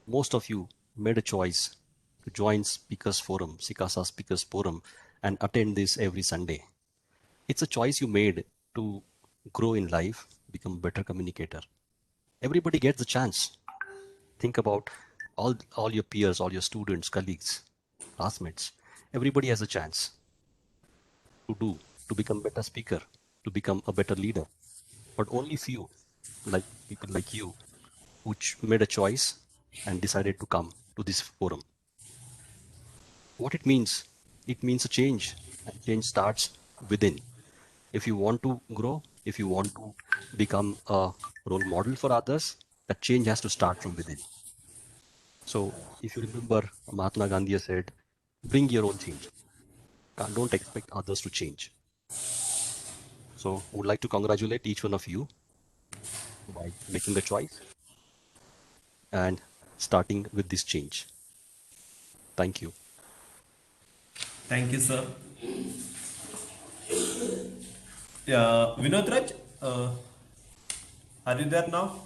most of you made a choice to join Speakers Forum, SICASA Speakers Forum, and attend this every Sunday. It's a choice you made to grow in life, become a better communicator. Everybody gets a chance. Think about all your peers, all your students, colleagues, classmates. Everybody has a chance to become a better speaker, to become a better leader. But only few, like people like you, which made a choice and decided to come to this forum. What it means a change, and change starts within. If you want to grow, if you want to become a role model for others, that change has to start from within. So if you remember, Mahatma Gandhi said, bring your own change. Don't expect others to change. So I would like to congratulate each one of you by making a choice and starting with this change. Thank you. Thank you, sir. Yeah, Vinod Raj, are you there now?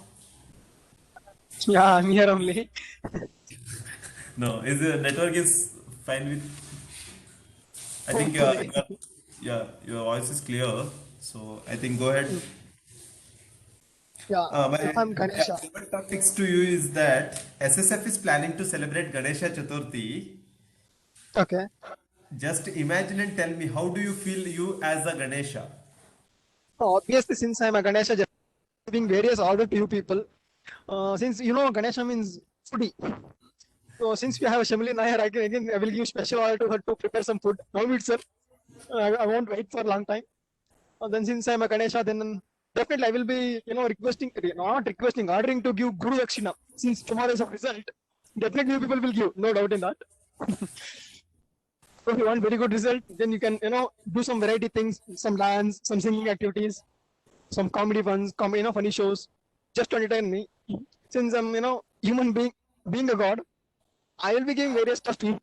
Yeah, I'm here only. No, is the network is fine with? I think Hopefully. your voice is clear. So I think go ahead. Yeah, My I'm Ganesha. table topics to you is that SSF is planning to celebrate Ganesha Chaturthi. Okay. Just imagine and tell me, how do you feel you as a Ganesha? Obviously, since I'm a Ganesha, just giving various order to you people. Since you know Ganesha means foodie. So since we have a Shamili Nair, I will give special order to her to prepare some food now itself. I won't wait for a long time. Then since I'm a Ganesha, then definitely I will be, ordering to give Guru Dakshina. Since tomorrow is a result, definitely you people will give, no doubt in that. So if you want very good result, then you can, do some variety things, some dance, some singing activities, some comedy ones, funny shows, just to entertain me. Since I'm, human being a god, I will be giving various stuff to you.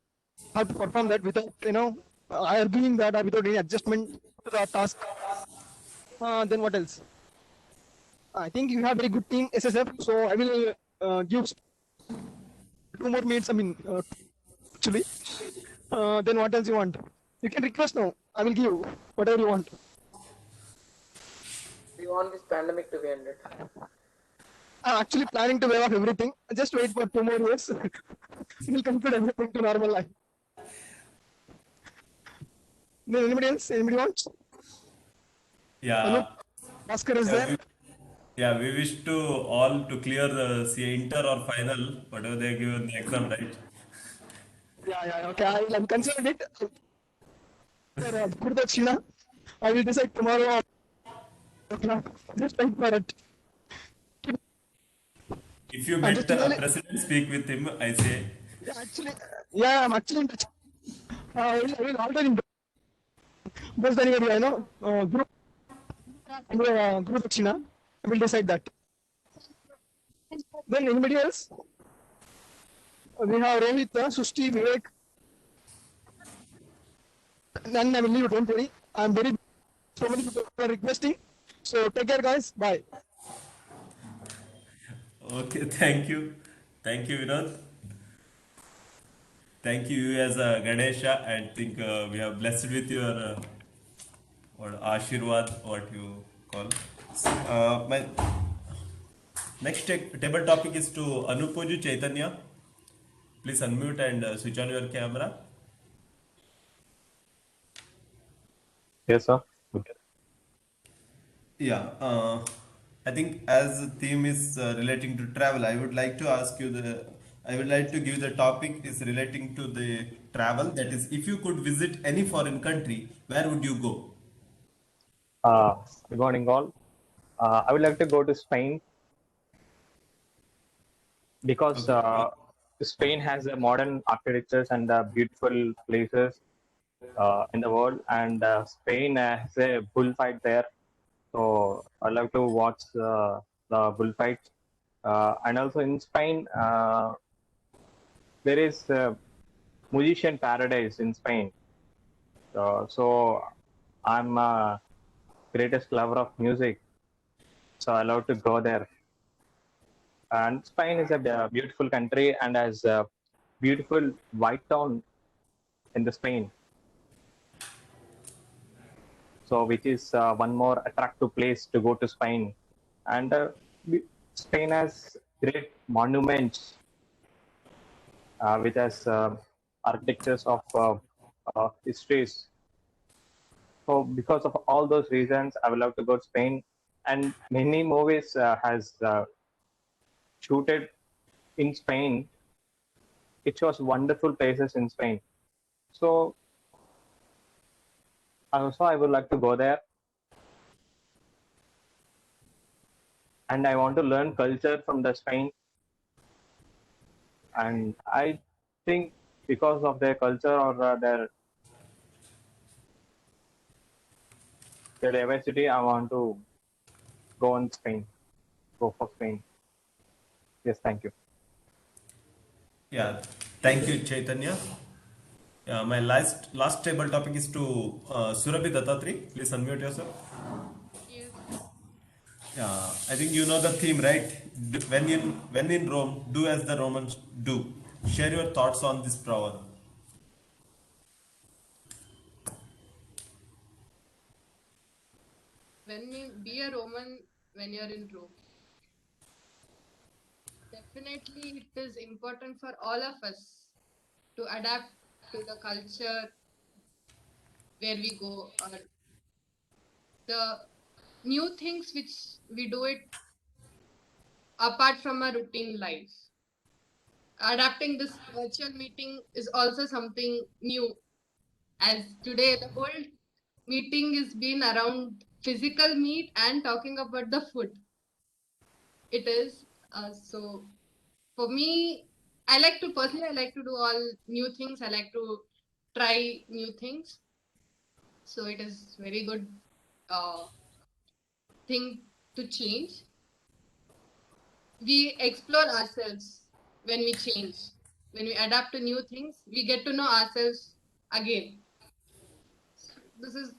How to perform that without, arguing that or without any adjustment to the task. Then what else? I think you have very good team SSF, so I will give 2 more minutes. Actually, then what else you want? You can request now. I will give whatever you want. We want this pandemic to be ended. I'm actually planning to waive off everything. Just wait for 2 more years. We'll conclude everything to normal life. Then anybody else? Anybody wants? Yeah. Bhaskar is Yeah, there. we wish to all to clear the inter or final, whatever they give in the exam, right? Yeah, okay. I'm considering it. Guru Dakshina. I will decide tomorrow. Just wait for it. If you I'm met just the really, president, speak with him, I say. I'm actually in touch. I will order in. Best anybody I know. Guru Dakshina. I will decide that. Then anybody else? We have Rohit, Sushti, Vivek. Then I will leave it. Don't worry. I'm very So many people are requesting. So take care, guys. Bye. Okay, thank you, Vinod. Thank you as Ganesha, and think we have blessed with your what Ashirwad, what you call. My next table topic is to Anupuju Chaitanya. Please unmute and switch on your camera. Yes, sir. Okay. Yeah, I think as the theme is relating to travel, I would like to ask you I would like to give the topic is relating to the travel. That is, if you could visit any foreign country, where would you go? Good morning, all. I would like to go to Spain because Okay. Spain has a modern architectures and beautiful places in the world, and Spain has a bullfight there. So I love to watch the bullfight. And also in Spain, there is musician paradise in Spain. So I'm greatest lover of music, so I love to go there. And Spain is a beautiful country and has a beautiful white town in the Spain. So which is one more attractive place to go to Spain. And Spain has great monuments which has architectures of histories. So because of all those reasons, I would love to go to Spain. And many movies has shooted in Spain. It shows wonderful places in Spain. So also I would like to go there, and I want to learn culture from the Spain. And I think because of their culture or their diversity, I want to go in Spain. Go for Spain. Yes, thank you. Yeah, thank you, Chaitanya. My last table topic is to Surabhi Dattatri. Please unmute yourself. Yes. Yeah, I think you know the theme, right? When in Rome, do as the Romans do. Share your thoughts on this proverb. When you be a Roman when you're in Rome. Definitely, it is important for all of us to adapt to the culture where we go, or the new things which we do it apart from our routine life. Adapting this virtual meeting is also something new, as today the whole meeting is been around physical meet and talking about the food. It is so for me, I like to personally, I like to do all new things. I like to try new things. So it is very good thing to change. We explore ourselves when we change. When we adapt to new things, we get to know ourselves again. This is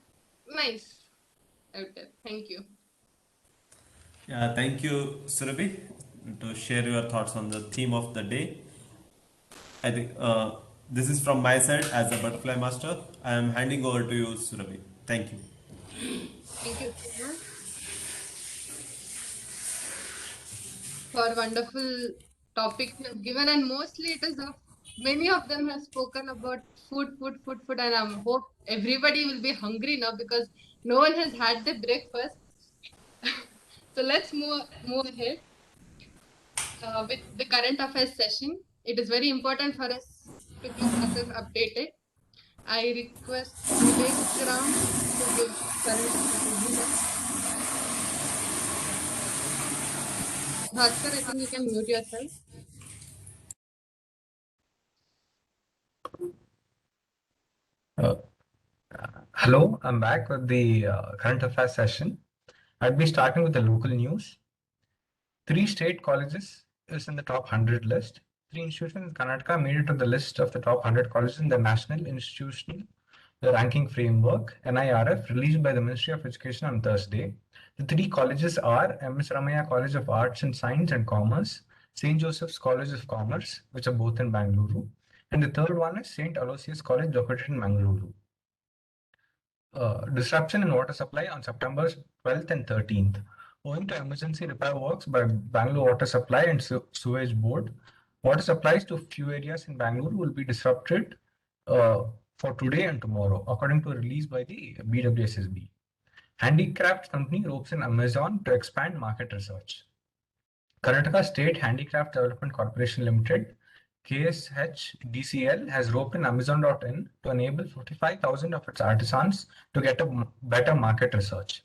nice. I would tell. Thank you. Yeah, thank you, Surabhi, to share your thoughts on the theme of the day. I think this is from my side as a butterfly master. I am handing over to you, Surabhi. Thank you. Thank you so much for wonderful topics you have given, and mostly it is of many of them have spoken about food, and I hope everybody will be hungry now because no one has had their breakfast. So let's move ahead with the current affairs session. It is very important for us to keep ourselves updated. I request Vivek Ram to give current affairs overview. Bhaskar, I think you can mute yourself. Uh, Hello, I'm back with the current affairs session. I'd be starting with the local news. 3 state colleges is in the top 100 list. 3 institutions in Karnataka made it to the list of the top 100 colleges in the National Institutional the ranking framework, NIRF, released by the Ministry of Education on Thursday. The three colleges are MS Ramaya College of Arts and Science and Commerce, St. Joseph's College of Commerce, which are both in Bangalore, and the third one is St. Aloysius College, located in Mangaluru. Disruption in water supply on September 12th and 13th. Owing to emergency repair works by Bangalore Water Supply and Sewage Board, water supplies to few areas in Bangalore will be disrupted for today and tomorrow, according to a release by the BWSSB. Handicraft company ropes in Amazon to expand market research. Karnataka State Handicraft Development Corporation Limited, KSH has roped in Amazon.in to enable 55,000 of its artisans to get a better market reach.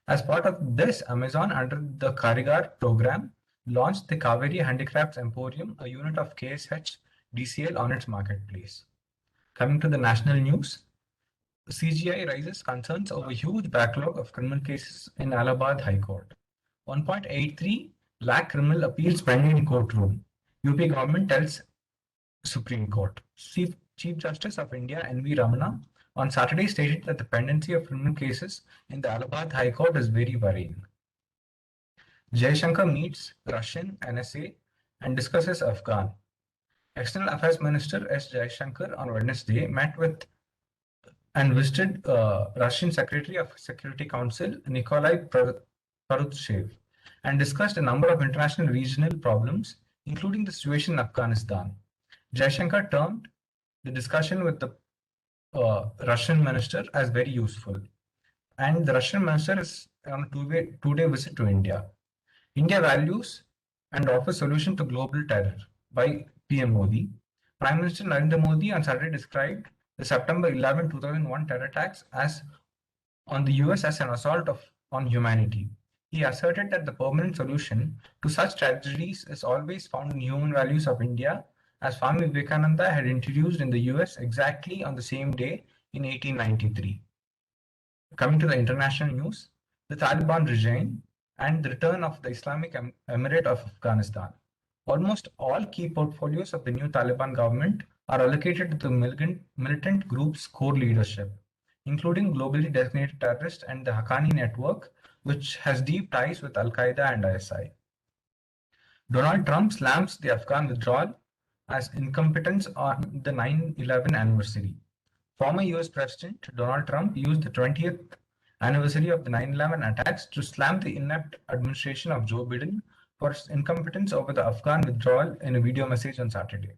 As part of this, Amazon, under the Karigar program, launched the Kaveri Handicrafts Emporium, a unit of KSH DCL on its marketplace. Coming to the national news, CGI raises concerns over huge backlog of criminal cases in Allahabad High Court. 1.83 lakh criminal appeals pending in courtroom. UP government tells Supreme Court. Chief Justice of India N.V. Ramana on Saturday stated that the pendency of criminal cases in the Allahabad High Court is very worrying. Jaishankar meets Russian NSA and discusses Afghan. External Affairs Minister S. Jaishankar on Wednesday met with and visited Russian Secretary of Security Council Nikolai Patrushev and discussed a number of international regional problems, including the situation in Afghanistan. Jaishankar termed the discussion with the Russian minister as very useful, and the Russian minister is on a two-day visit to India. India values and offers solution to global terror by PM Modi. Prime Minister Narendra Modi on Saturday described the September 11, 2001 terror attacks on the US as an assault on humanity. He asserted that the permanent solution to such tragedies is always found in human values of India, as Swami Vivekananda had introduced in the US exactly on the same day in 1893. Coming to the international news, the Taliban regime and the return of the Islamic Emirate of Afghanistan. Almost all key portfolios of the new Taliban government are allocated to the militant group's core leadership, including globally designated terrorists and the Haqqani network, which has deep ties with Al-Qaeda and ISI. Donald Trump slams the Afghan withdrawal as incompetence on the 9/11 anniversary. Former US President Donald Trump used the 20th anniversary of the 9/11 attacks to slam the inept administration of Joe Biden for its incompetence over the Afghan withdrawal in a video message on Saturday.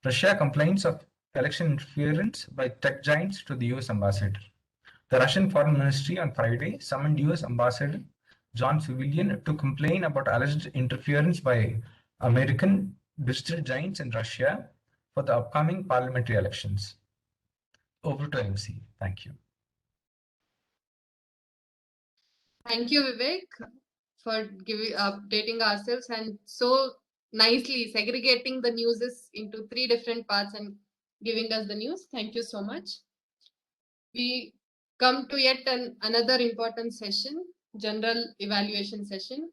Russia complains of election interference by tech giants to the US ambassador. The Russian Foreign Ministry on Friday summoned US Ambassador John Civilian to complain about alleged interference by American digital giants in Russia for the upcoming parliamentary elections. Over to MC. Thank you. Thank you, Vivek, for updating ourselves and so nicely segregating the news into 3 different parts and giving us the news. Thank you so much. We come to yet another important session, general evaluation session,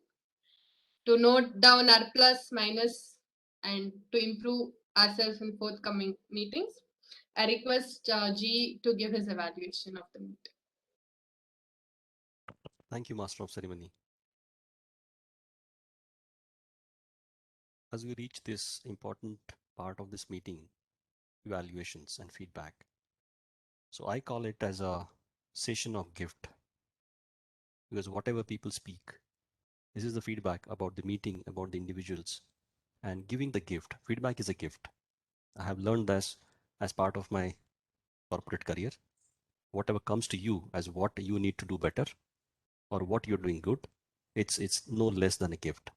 to note down our plus, minus, and to improve ourselves in forthcoming meetings. I request G to give his evaluation of the meeting. Thank you, Master of Ceremony. As we reach this important part of this meeting, evaluations and feedback. So I call it as a session of gift, because whatever people speak, this is the feedback about the meeting, about the individuals, and giving the gift. Feedback is a gift. I have learned this as part of my corporate career. Whatever comes to you as what you need to do better or what you're doing good, it's no less than a gift.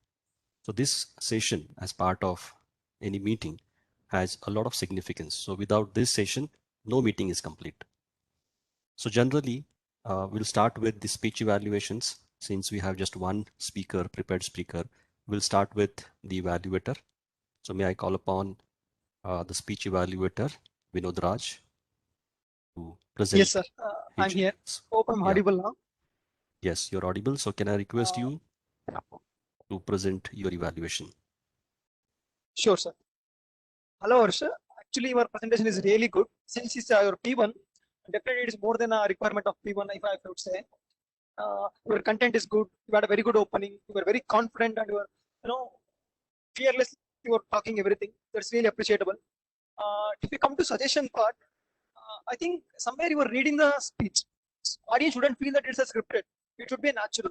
So this session as part of any meeting has a lot of significance. So without this session, no meeting is complete. So generally, we'll start with the speech evaluations. Since we have just one speaker, prepared speaker, we'll start with the evaluator. So may I call upon the speech evaluator, Vinod Raj, to present. Yes, sir. I'm here. Hope I'm audible now. Yes, you're audible. So can I request you to present your evaluation? Sure, sir. Hello, Harsha. actually your presentation is really good. Since it's your P1, definitely it is more than a requirement of P1, if I would say. Your content is good. You had a very good opening. You were very confident and you were, fearless. You were talking everything. That's really appreciable. If we come to suggestion part, I think somewhere you were reading the speech. Audience shouldn't feel that it's a scripted. It should be natural.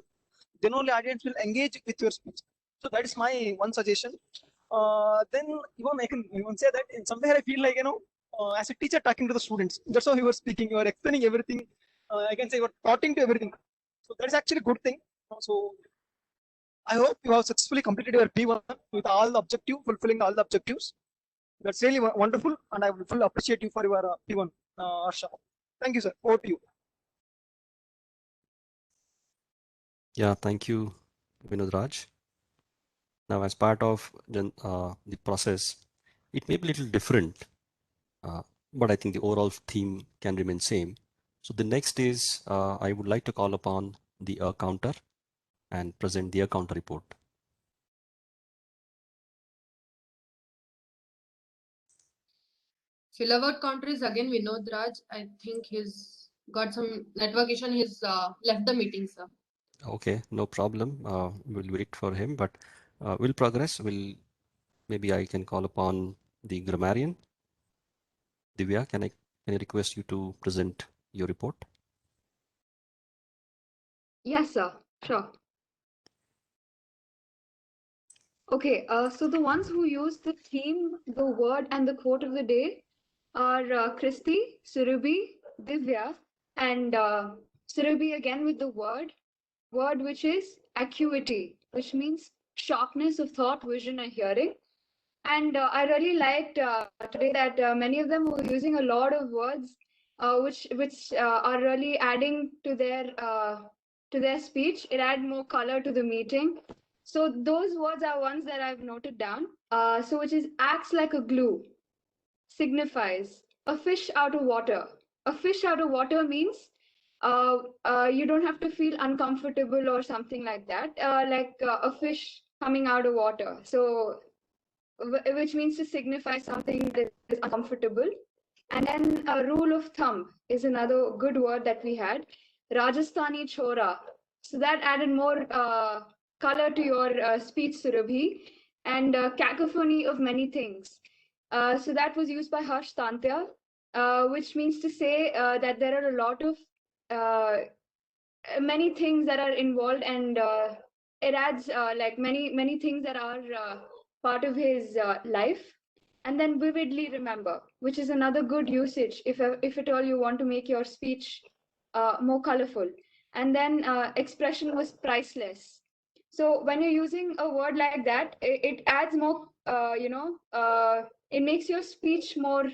Then only audience will engage with your speech. So that is my one suggestion. Then even I can even say that in somewhere I feel like as a teacher talking to the students. That's how you were speaking. You are explaining everything. I can say you are talking to everything. So that is actually a good thing. So I hope you have successfully completed your P1 with all the objective, fulfilling all the objectives. That's really wonderful, and I will fully appreciate you for your P1, Arsha. Thank you, sir. Over to you. Yeah, thank you, Vinod Raj. Now, as part of the process, it may be a little different, but I think the overall theme can remain same. So the next is I would like to call upon the counter and present the counter report. Filler counter is again Vinod Raj. I think he's got some network issue and he's left the meeting, sir. Okay, no problem. We'll wait for him, but we'll progress. Maybe I can call upon the grammarian. Divya, can I request you to present your report? Yes, sir. Sure. Okay, so the ones who use the theme, the word, and the quote of the day are Christy, Surabhi, Divya, and Surabhi again with the word which is acuity, which means sharpness of thought, vision, and hearing. And I really liked today that many of them were using a lot of words which are really adding to their speech. It adds more color to the meeting. So those words are ones that I've noted down. So which is acts like a glue, signifies a fish out of water. A fish out of water means you don't have to feel uncomfortable or something like that. Like a fish coming out of water. So which means to signify something that is uncomfortable. And then a rule of thumb is another good word that we had. Rajasthani chora. So that added more color to your speech, Surabhi, and cacophony of many things. So that was used by Harsh Tantya, which means to say that there are a lot of many things that are involved, and it adds like many things that are part of his life. And then vividly remember, which is another good usage if at all you want to make your speech more colorful. And then expression was priceless. So when you're using a word like that, it adds more, it makes your speech more,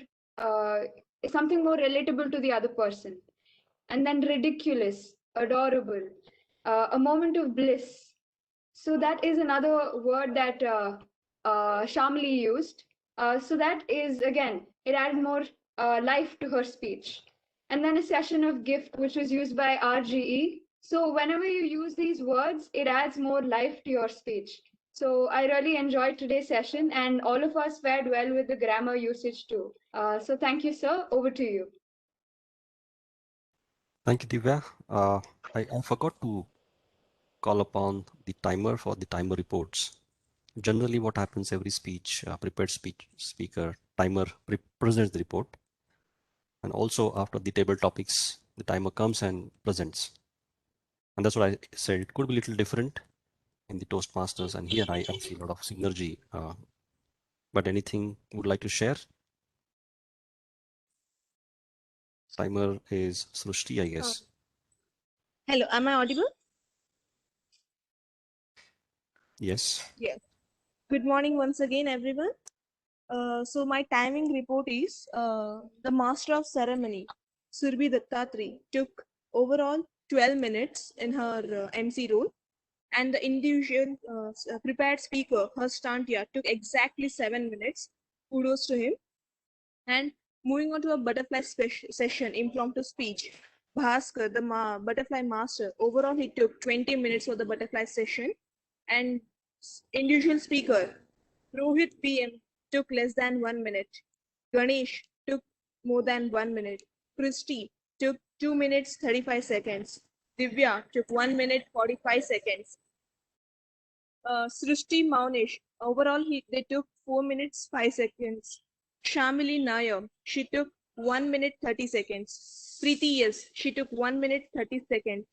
something more relatable to the other person. And then ridiculous, adorable, a moment of bliss. So that is another word that Shamli used. So that is, again, it adds more life to her speech. And then a session of gift, which was used by RGE. So whenever you use these words, it adds more life to your speech. So I really enjoyed today's session, and all of us fared well with the grammar usage too. So thank you, sir. Over to you. Thank you, Divya. I forgot to call upon the timer for the timer reports. Generally, what happens every speech, prepared speaker, timer presents the report. And also after the table topics, the timer comes and presents. And that's what I said. It could be a little different in the Toastmasters. And here I see a lot of synergy. But anything would like to share? Timer is Srushti, I guess. Hello, am I audible? Yes. Yes. Good morning once again, everyone. So my timing report is the master of ceremony, Surbhi Dattatri, took overall 12 minutes in her MC role, and the individual prepared speaker, Harsh Tantya, took exactly 7 minutes. Kudos to him. And moving on to a butterfly session, impromptu speech, Bhaskar, the butterfly master, overall he took 20 minutes for the butterfly session, and individual speaker, Rohit PM, took less than 1 minute. Ganesh took more than 1 minute. Christy took 2 minutes 35 seconds. Divya took 1 minute 45 seconds. Srishti Maunish, overall they took 4 minutes 5 seconds. Shamili Nair, she took 1 minute 30 seconds. Preeti yes, she took 1 minute 30 seconds.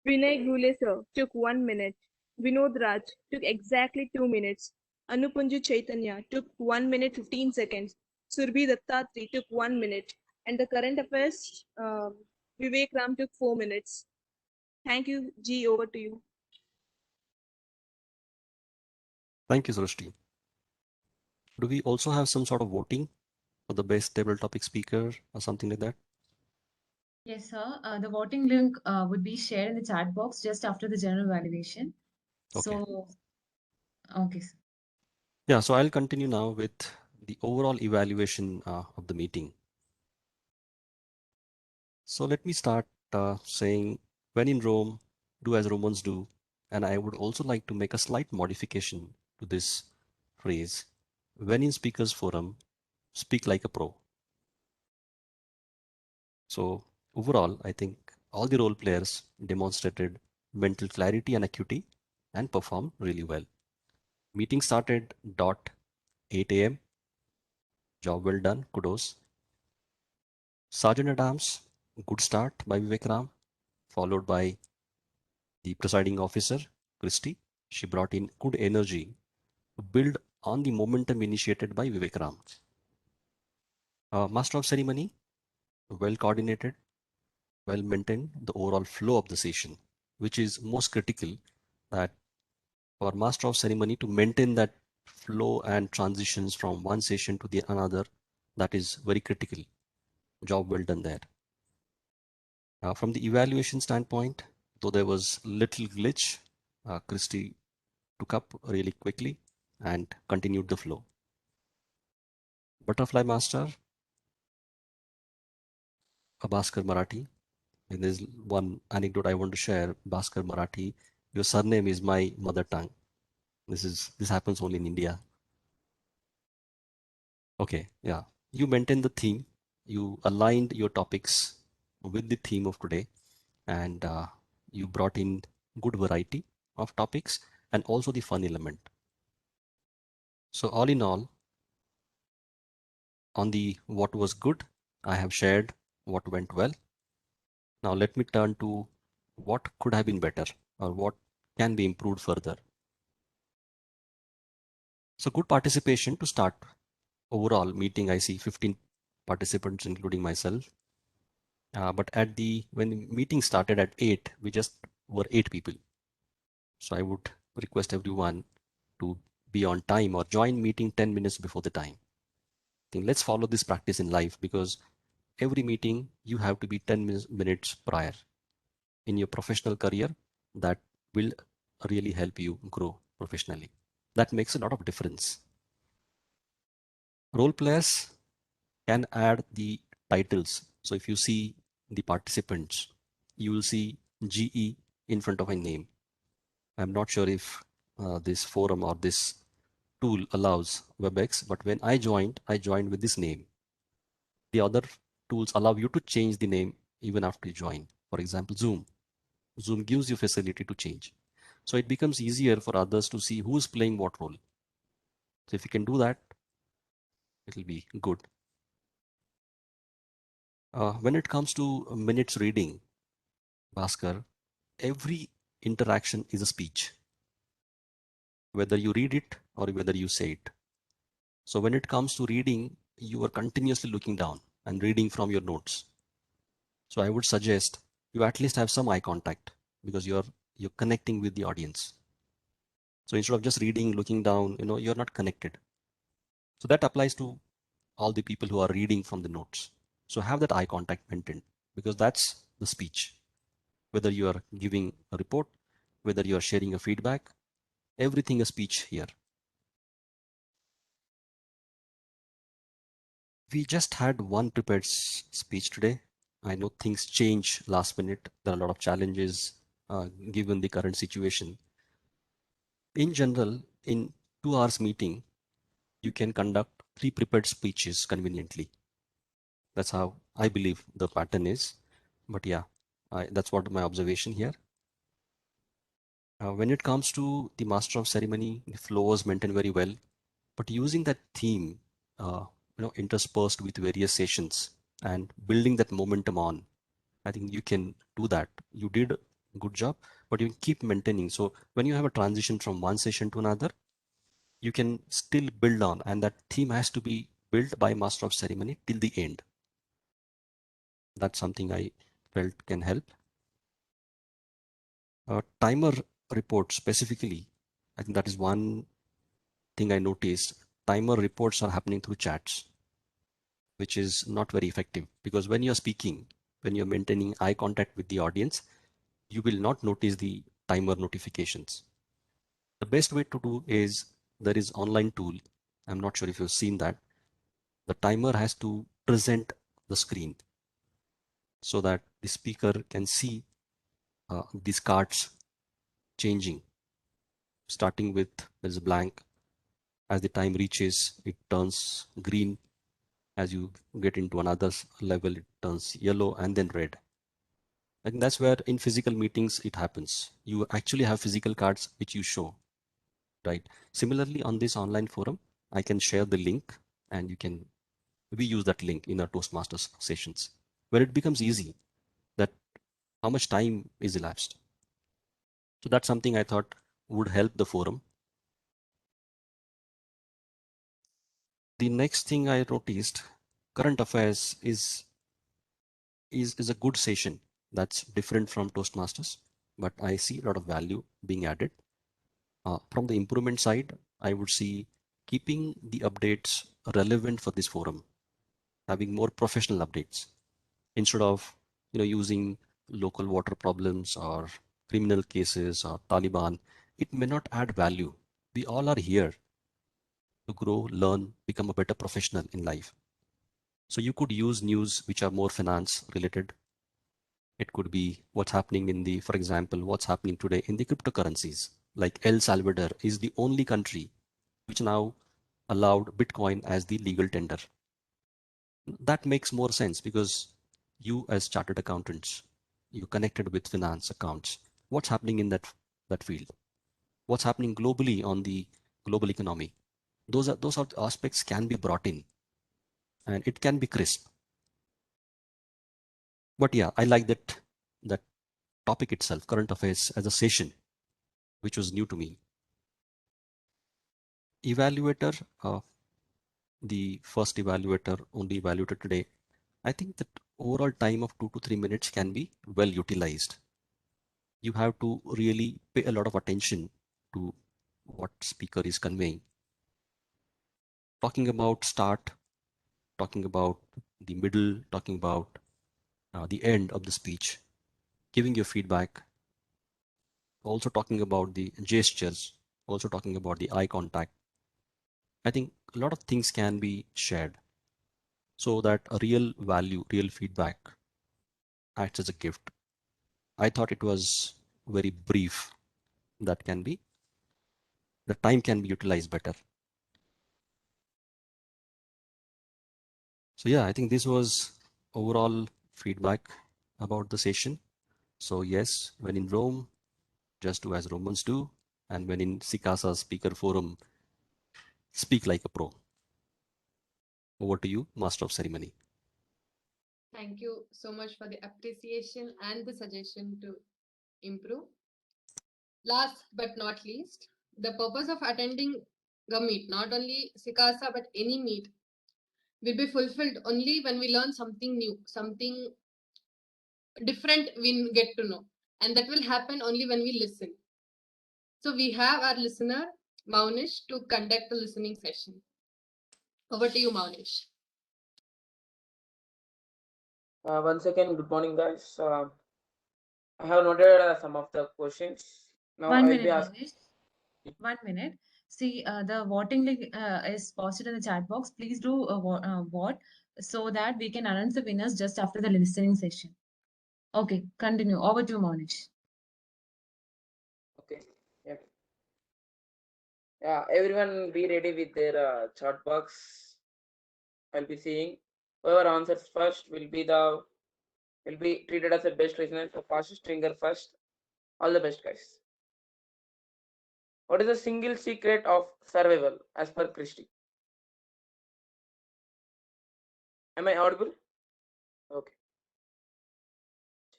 Vinay Gulesar took 1 minute. Vinod Raj took exactly 2 minutes. Anupunju Chaitanya took 1 minute 15 seconds. Surbhi Dattatri took 1 minute. And the current affairs, Vivek Ram took 4 minutes. Thank you, G. Over to you. Thank you, Srishti. Do we also have some sort of voting for the best table topic speaker or something like that? Yes, sir. The voting link would be shared in the chat box just after the general evaluation. Okay. So, okay, sir. Yeah, so I'll continue now with the overall evaluation of the meeting. So let me start saying, when in Rome, do as Romans do. And I would also like to make a slight modification to this phrase. When in speakers forum, speak like a pro. So overall, I think all the role players demonstrated mental clarity and acuity and performed really well. Meeting started dot 8 a.m. Job well done. Kudos. Sergeant at Arms, good start by Vivek Ram, followed by the presiding officer, Christy. She brought in good energy to build on the momentum initiated by Vivek Ram. Master of Ceremony, well coordinated, well maintained the overall flow of the session, which is most critical, that for Master of Ceremony to maintain that flow and transitions from one session to the another, that is very critical. Job well done there. From the evaluation standpoint, though there was little glitch, Christy took up really quickly and continued the flow. Butterfly Master, Bhaskar Marathi. And there's one anecdote I want to share. Bhaskar Marathi, your surname is my mother tongue. This happens only in India. Okay, yeah. You maintained the theme. You aligned your topics with the theme of today, and you brought in good variety of topics and also the fun element. So all in all, on the what was good, I have shared what went well. Now let me turn to what could have been better or what can be improved further. So good participation to start. Overall meeting, I see 15 participants, including myself. But when the meeting started at 8, we just were 8 people. So I would request everyone to be on time or join meeting 10 minutes before the time. Let's follow this practice in life, because every meeting you have to be 10 minutes prior. In your professional career, that will really help you grow professionally. That makes a lot of difference. Role players can add the titles. So if you see the participants, you will see GE in front of a name. I'm not sure if this forum or this tool allows WebEx, but when I joined with this name. The other tools allow you to change the name even after you join. For example, Zoom. Zoom gives you facility to change. So it becomes easier for others to see who's playing what role. So if you can do that, it'll be good. When it comes to minutes reading, Bhaskar, every interaction is a speech, whether you read it or whether you say it. So when it comes to reading, you are continuously looking down and reading from your notes. So I would suggest you at least have some eye contact, because you're connecting with the audience. So instead of just reading, looking down, you're not connected. So that applies to all the people who are reading from the notes. So have that eye contact maintained, because that's the speech. Whether you are giving a report, whether you are sharing a feedback, everything is speech here. We just had one prepared speech today. I know things change last minute. There are a lot of challenges given the current situation. In general, in 2 hours meeting, you can conduct pre-prepared speeches conveniently. That's how I believe the pattern is. But yeah, that's what my observation here. When it comes to the master of ceremony, the flow was maintained very well, but using that theme, interspersed with various sessions and building that momentum on, I think you can do that. You did a good job, but you keep maintaining. So when you have a transition from one session to another, you can still build on, and that theme has to be built by master of ceremony till the end. That's something I felt can help. Timer report specifically, I think that is one thing I noticed. Timer reports are happening through chats, which is not very effective, because when you're speaking, when you're maintaining eye contact with the audience, you will not notice the timer notifications. The best way to do is, there is online tool. I'm not sure if you've seen that. The timer has to present the screen so that the speaker can see these cards changing. Starting with, there's a blank. As the time reaches, it turns green. As you get into another level, it turns yellow and then red. I think that's where in physical meetings it happens. You actually have physical cards which you show, right? Similarly, on this online forum, I can share the link and we use that link in our Toastmasters sessions, where it becomes easy that how much time is elapsed. So that's something I thought would help the forum. The next thing I noticed, current affairs is a good session. That's different from Toastmasters, but I see a lot of value being added. From the improvement side, I would see keeping the updates relevant for this forum, having more professional updates instead of using local water problems or criminal cases or Taliban. It may not add value. We all are here to grow, learn, become a better professional in life. So you could use news which are more finance related. It could be what's happening for example, what's happening today in the cryptocurrencies. Like El Salvador is the only country which now allowed Bitcoin as the legal tender. That makes more sense because you as chartered accountants, you connected with finance accounts. What's happening in that field? What's happening globally on the global economy? Those are the aspects can be brought in, and it can be crisp. But yeah, I like that topic itself, current affairs, as a session, which was new to me. Evaluator, the first evaluator only evaluated today. I think that overall time of 2 to 3 minutes can be well utilized. You have to really pay a lot of attention to what speaker is conveying. Talking about start, talking about the middle, talking about the end of the speech, giving your feedback, also talking about the gestures, also talking about the eye contact. I think a lot of things can be shared so that a real value, real feedback acts as a gift. I thought it was very brief. The time can be utilized better. So yeah, I think this was overall feedback about the session. So yes, when in Rome, just do as Romans do. And when in SICASA speaker forum, speak like a pro. Over to you, Master of Ceremony. Thank you so much for the appreciation and the suggestion to improve. Last but not least, the purpose of attending the meet, not only SICASA but any meet, will be fulfilled only when we learn something new, something different we get to know. And that will happen only when we listen. So we have our listener, Maunish, to conduct the listening session. Over to you, Maunish. Once again, good morning, guys. I have noted some of the questions. Now I 1 will be minute, asking. Manish. 1 minute. See, the voting link is posted in the chat box. Please do vote so that we can announce the winners just after the listening session. Okay, continue. Over to you, Manish. Okay. Yeah. Yeah. Everyone, be ready with their chat box. I'll be seeing. Whoever answers first will be treated as a best listener. So fastest finger first. All the best, guys. What is the single secret of survival as per Christie? Am I audible? Okay.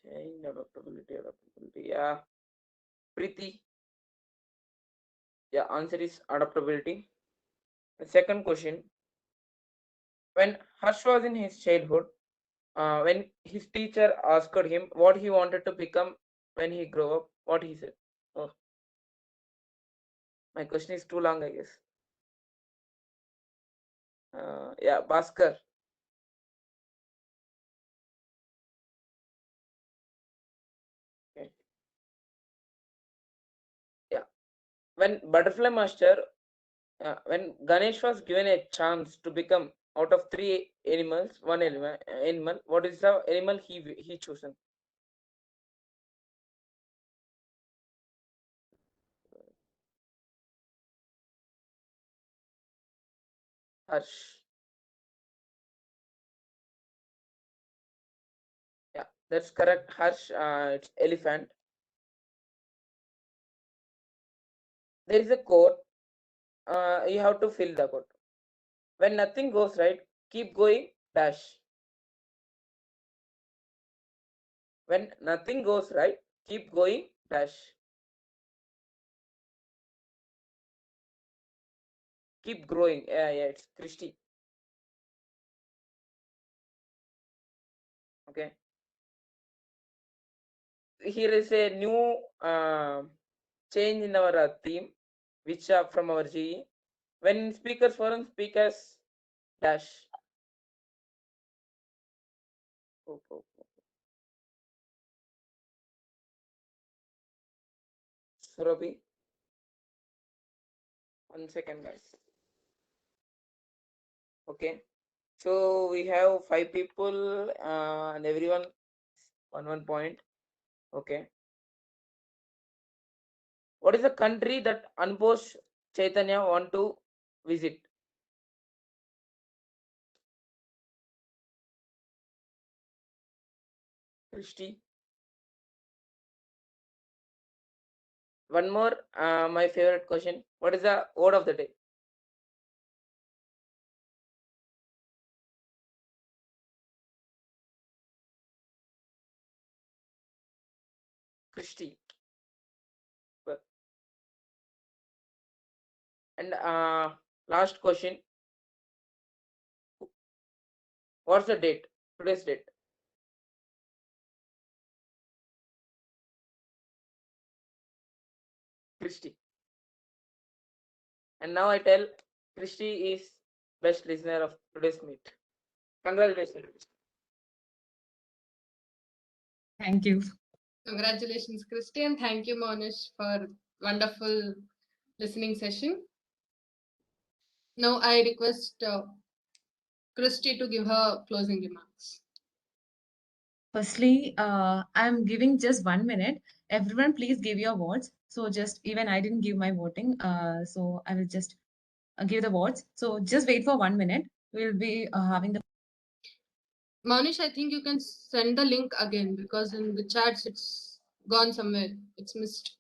Change, adaptability. Yeah. Preeti. Yeah, answer is adaptability. The second question. When Harsh was in his childhood, when his teacher asked him what he wanted to become when he grew up, what he said? Oh, my question is too long, I guess. Yeah, Bhaskar. Okay. Yeah, when Butterfly Master, when Ganesh was given a chance to become out of three animals, one animal, what is the animal he chosen? Harsh. Yeah, that's correct, Harsh. It's elephant. There is a quote. You have to fill the quote. When nothing goes right, keep going, dash. When nothing goes right, keep going, dash. Keep growing. Yeah, it's Christy. Okay. Here is a new change in our theme, which from our GE. When speakers forum, speak as dash. Surabhi. 1 second, guys. Okay. So we have 5 people and everyone on 1 point. Okay. What is the country that Anbosh Chaitanya want to visit? Christy. One more, my favorite question. What is the word of the day? Christy. And last question. What's the date? Today's date? Christy. And now I tell Christy is best listener of today's meet. Congratulations. Thank you. Congratulations, Christy, and thank you, Monish, for wonderful listening session. Now I request Christy to give her closing remarks. Firstly, I'm giving just 1 minute. Everyone, please give your votes. So just even I didn't give my voting. So I will just give the votes. So just wait for 1 minute. We'll be having the. Monish, I think you can send the link again because in the chats it's gone somewhere. It's missed.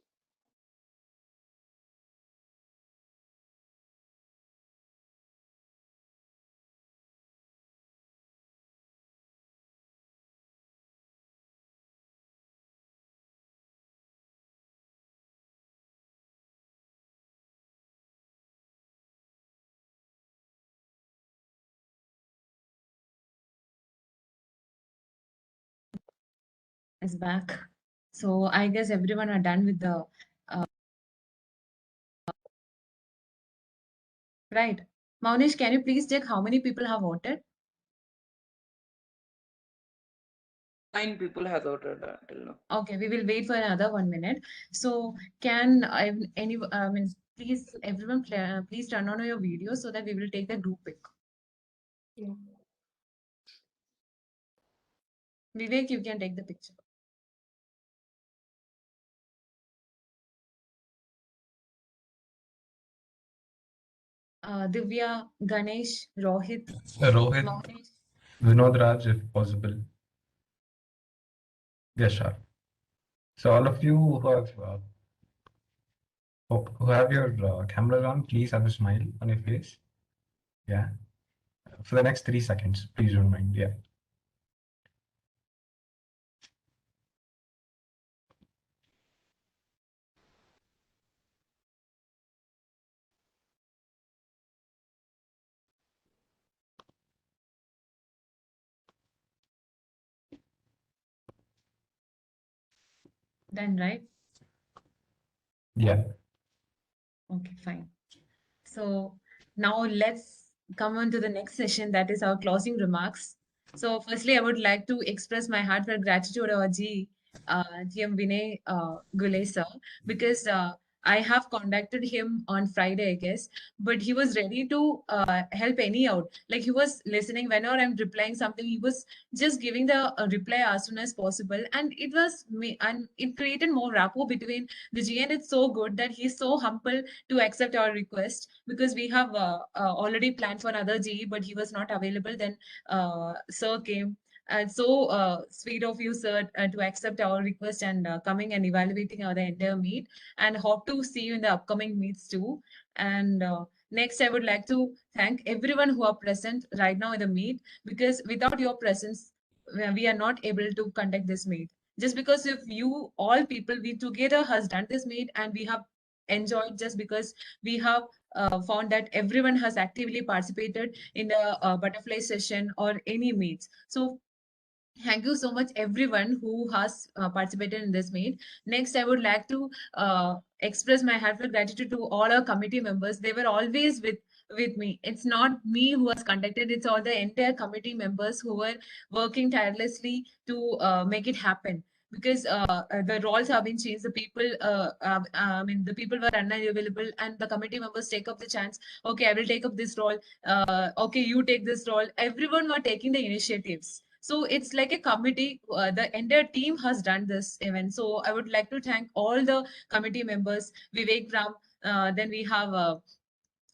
Is back. So I guess everyone are done with the right. Maunesh, can you please check how many people have voted? 9 people have voted till now. Okay, we will wait for another 1 minute. So can I mean, please everyone please turn on your video so that we will take the group pic. Yeah. Vivek, you can take the picture. Divya, Ganesh, Rohit, Rohit, Mohanesh. Vinod Raj, if possible. Yes, sure. So all of you who have your cameras on, please have a smile on your face. Yeah. For the next 3 seconds, please don't mind. Yeah. Done, right? Yeah. Okay, fine. So now let's come on to the next session, that is our closing remarks. So firstly, I would like to express my heartfelt gratitude to our GM Vinay Gule sir, because I have contacted him on Friday, I guess, but he was ready to help any out. Like he was listening whenever I'm replying something, he was just giving the reply as soon as possible, and it was me, and it created more rapport between the G, and it's so good that he's so humble to accept our request, because we have already planned for another GE, but he was not available. Then Sir came. And so sweet of you, sir, to accept our request and coming and evaluating our entire meet. And hope to see you in the upcoming meets too. And next, I would like to thank everyone who are present right now in the meet, because without your presence, we are not able to conduct this meet. Just because if you all people we together has done this meet, and we have enjoyed, just because we have found that everyone has actively participated in the butterfly session or any meets. So thank you so much, everyone who has participated in this meet. Next, I would like to express my heartfelt gratitude to all our committee members. They were always with me. It's not me who has conducted, it's all the entire committee members who were working tirelessly to make it happen. Because the roles have been changed, the people, I mean, the people were unavailable, and the committee members take up the chance. Okay, I will take up this role. Okay, you take this role. Everyone were taking the initiatives. So it's like a committee. The entire team has done this event. So I would like to thank all the committee members, Vivek Ram. Then we have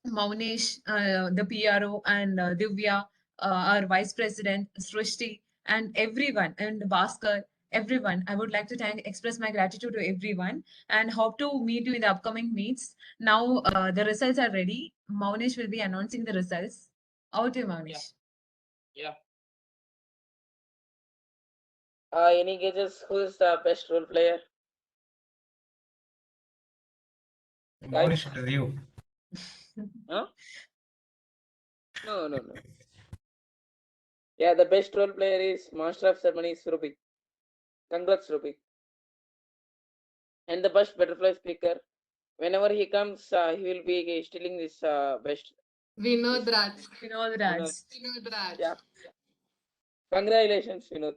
Maunesh, the PRO, and Divya, our Vice President, Srishti, and everyone, and Bhaskar, everyone. I would like to express my gratitude to everyone, and hope to meet you in the upcoming meets. Now the results are ready. Maunesh will be announcing the results. Out to you, Maunesh. Yeah. Any guesses who's the best role player? Monish, it is you. Huh? No. Yeah, the best role player is Master of Ceremonies Ruby. Congrats, Ruby. And the best butterfly speaker. Whenever he comes, he will be stealing this best. Vinod Raj. Vinod Raj. Vinod Raj. Yeah. Congratulations, Vinod.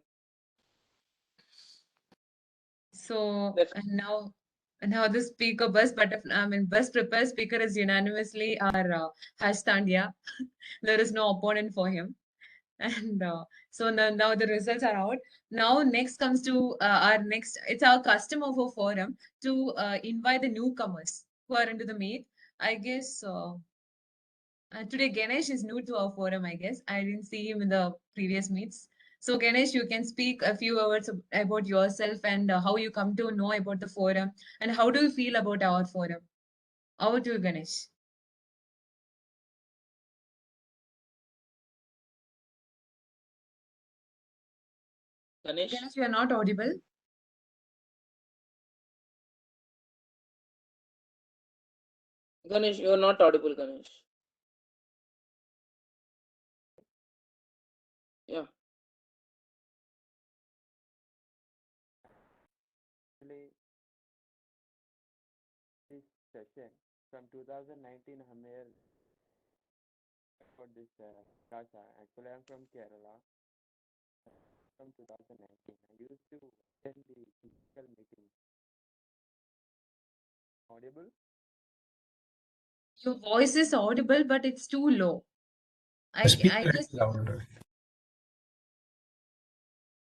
So now the speaker bus butterfly, I mean bus prepared speaker is unanimously our Hashtandya. There is no opponent for him. And so now the results are out. Now next comes to our next, it's our custom of a forum to invite the newcomers who are into the meet. I guess today Ganesh is new to our forum, I guess. I didn't see him in the previous meets. So Ganesh, you can speak a few words about yourself and how you come to know about the forum and how do you feel about our forum. Over to you, Ganesh. Ganesh, you are not audible. Ganesh, you are not audible, Ganesh. Yeah. Actually, this session from 2019, I'm here for this SICASA. Actually, I'm from Kerala. From 2019, I used to attend the physical meeting. Audible? Your voice is audible, but it's too low. The speaker I is guess louder.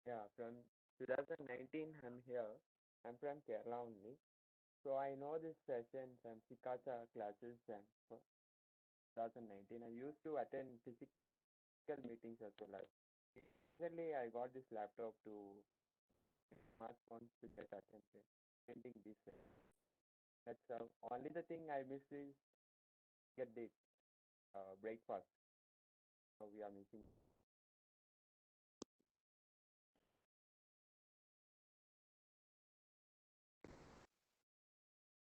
Yeah, from 2019, I'm here. I'm from Kerala only. So I know this session from SICASA classes and the 2019, I used to attend physical meetings as well. Recently, I got this laptop to smartphones to get attending this. That's only the thing I miss is get the breakfast. So we are missing.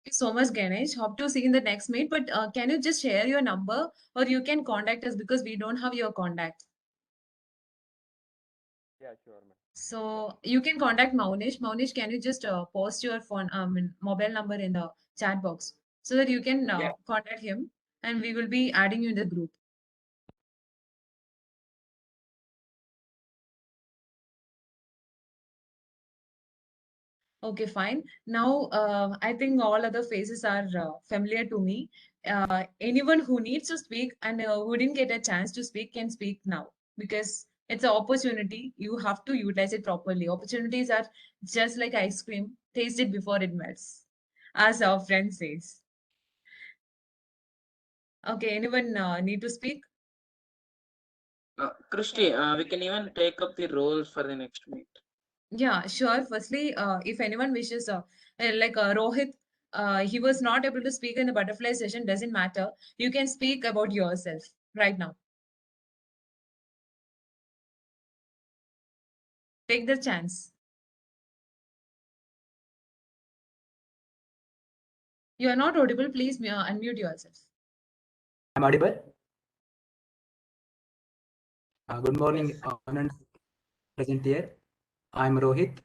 Thank you so much, Ganesh. Hope to see you in the next meet. But can you just share your number or you can contact us because we don't have your contact. Yeah, sure, ma'am. So you can contact Maunesh. Maunesh, can you just post your phone, mobile number in the chat box so that you can Yeah. contact him and we will be adding you in the group. Okay, fine. Now, I think all other faces are familiar to me. Anyone who needs to speak and who didn't get a chance to speak can speak now because it's an opportunity. You have to utilize it properly. Opportunities are just like ice cream, taste it before it melts, as our friend says. Okay, anyone need to speak? Christy, we can even take up the roles for the next meet. Yeah, sure. Firstly, if anyone wishes, like Rohit, he was not able to speak in the butterfly session, doesn't matter. You can speak about yourself right now. Take the chance. You are not audible. Please unmute yourself. I'm audible. Good morning, Yes. and present here. I'm Rohit.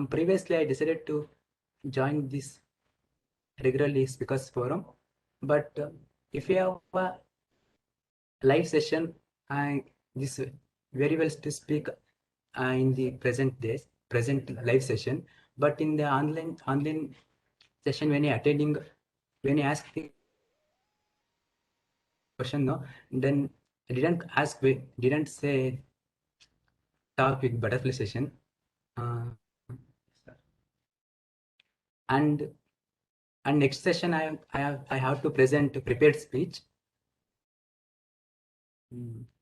Previously, I decided to join this regularly speakers forum, but if you have a live session, I this very well to speak in the present live session, but in the online session when you attending, when you ask the question, no, then I didn't say talk with butterfly session, and next session I have to present a prepared speech.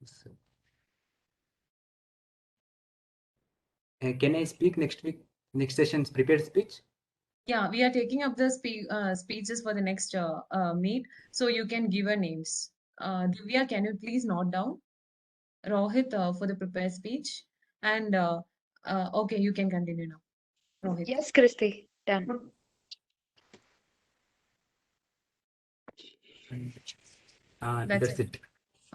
So, can I speak next week? Next session's prepared speech. Yeah, we are taking up the speeches for the next meet, so you can give our names. Divya, can you please note down Rohit for the prepared speech? And okay, you can continue now, Rohit. Yes, Christy, done. That's That's it. it.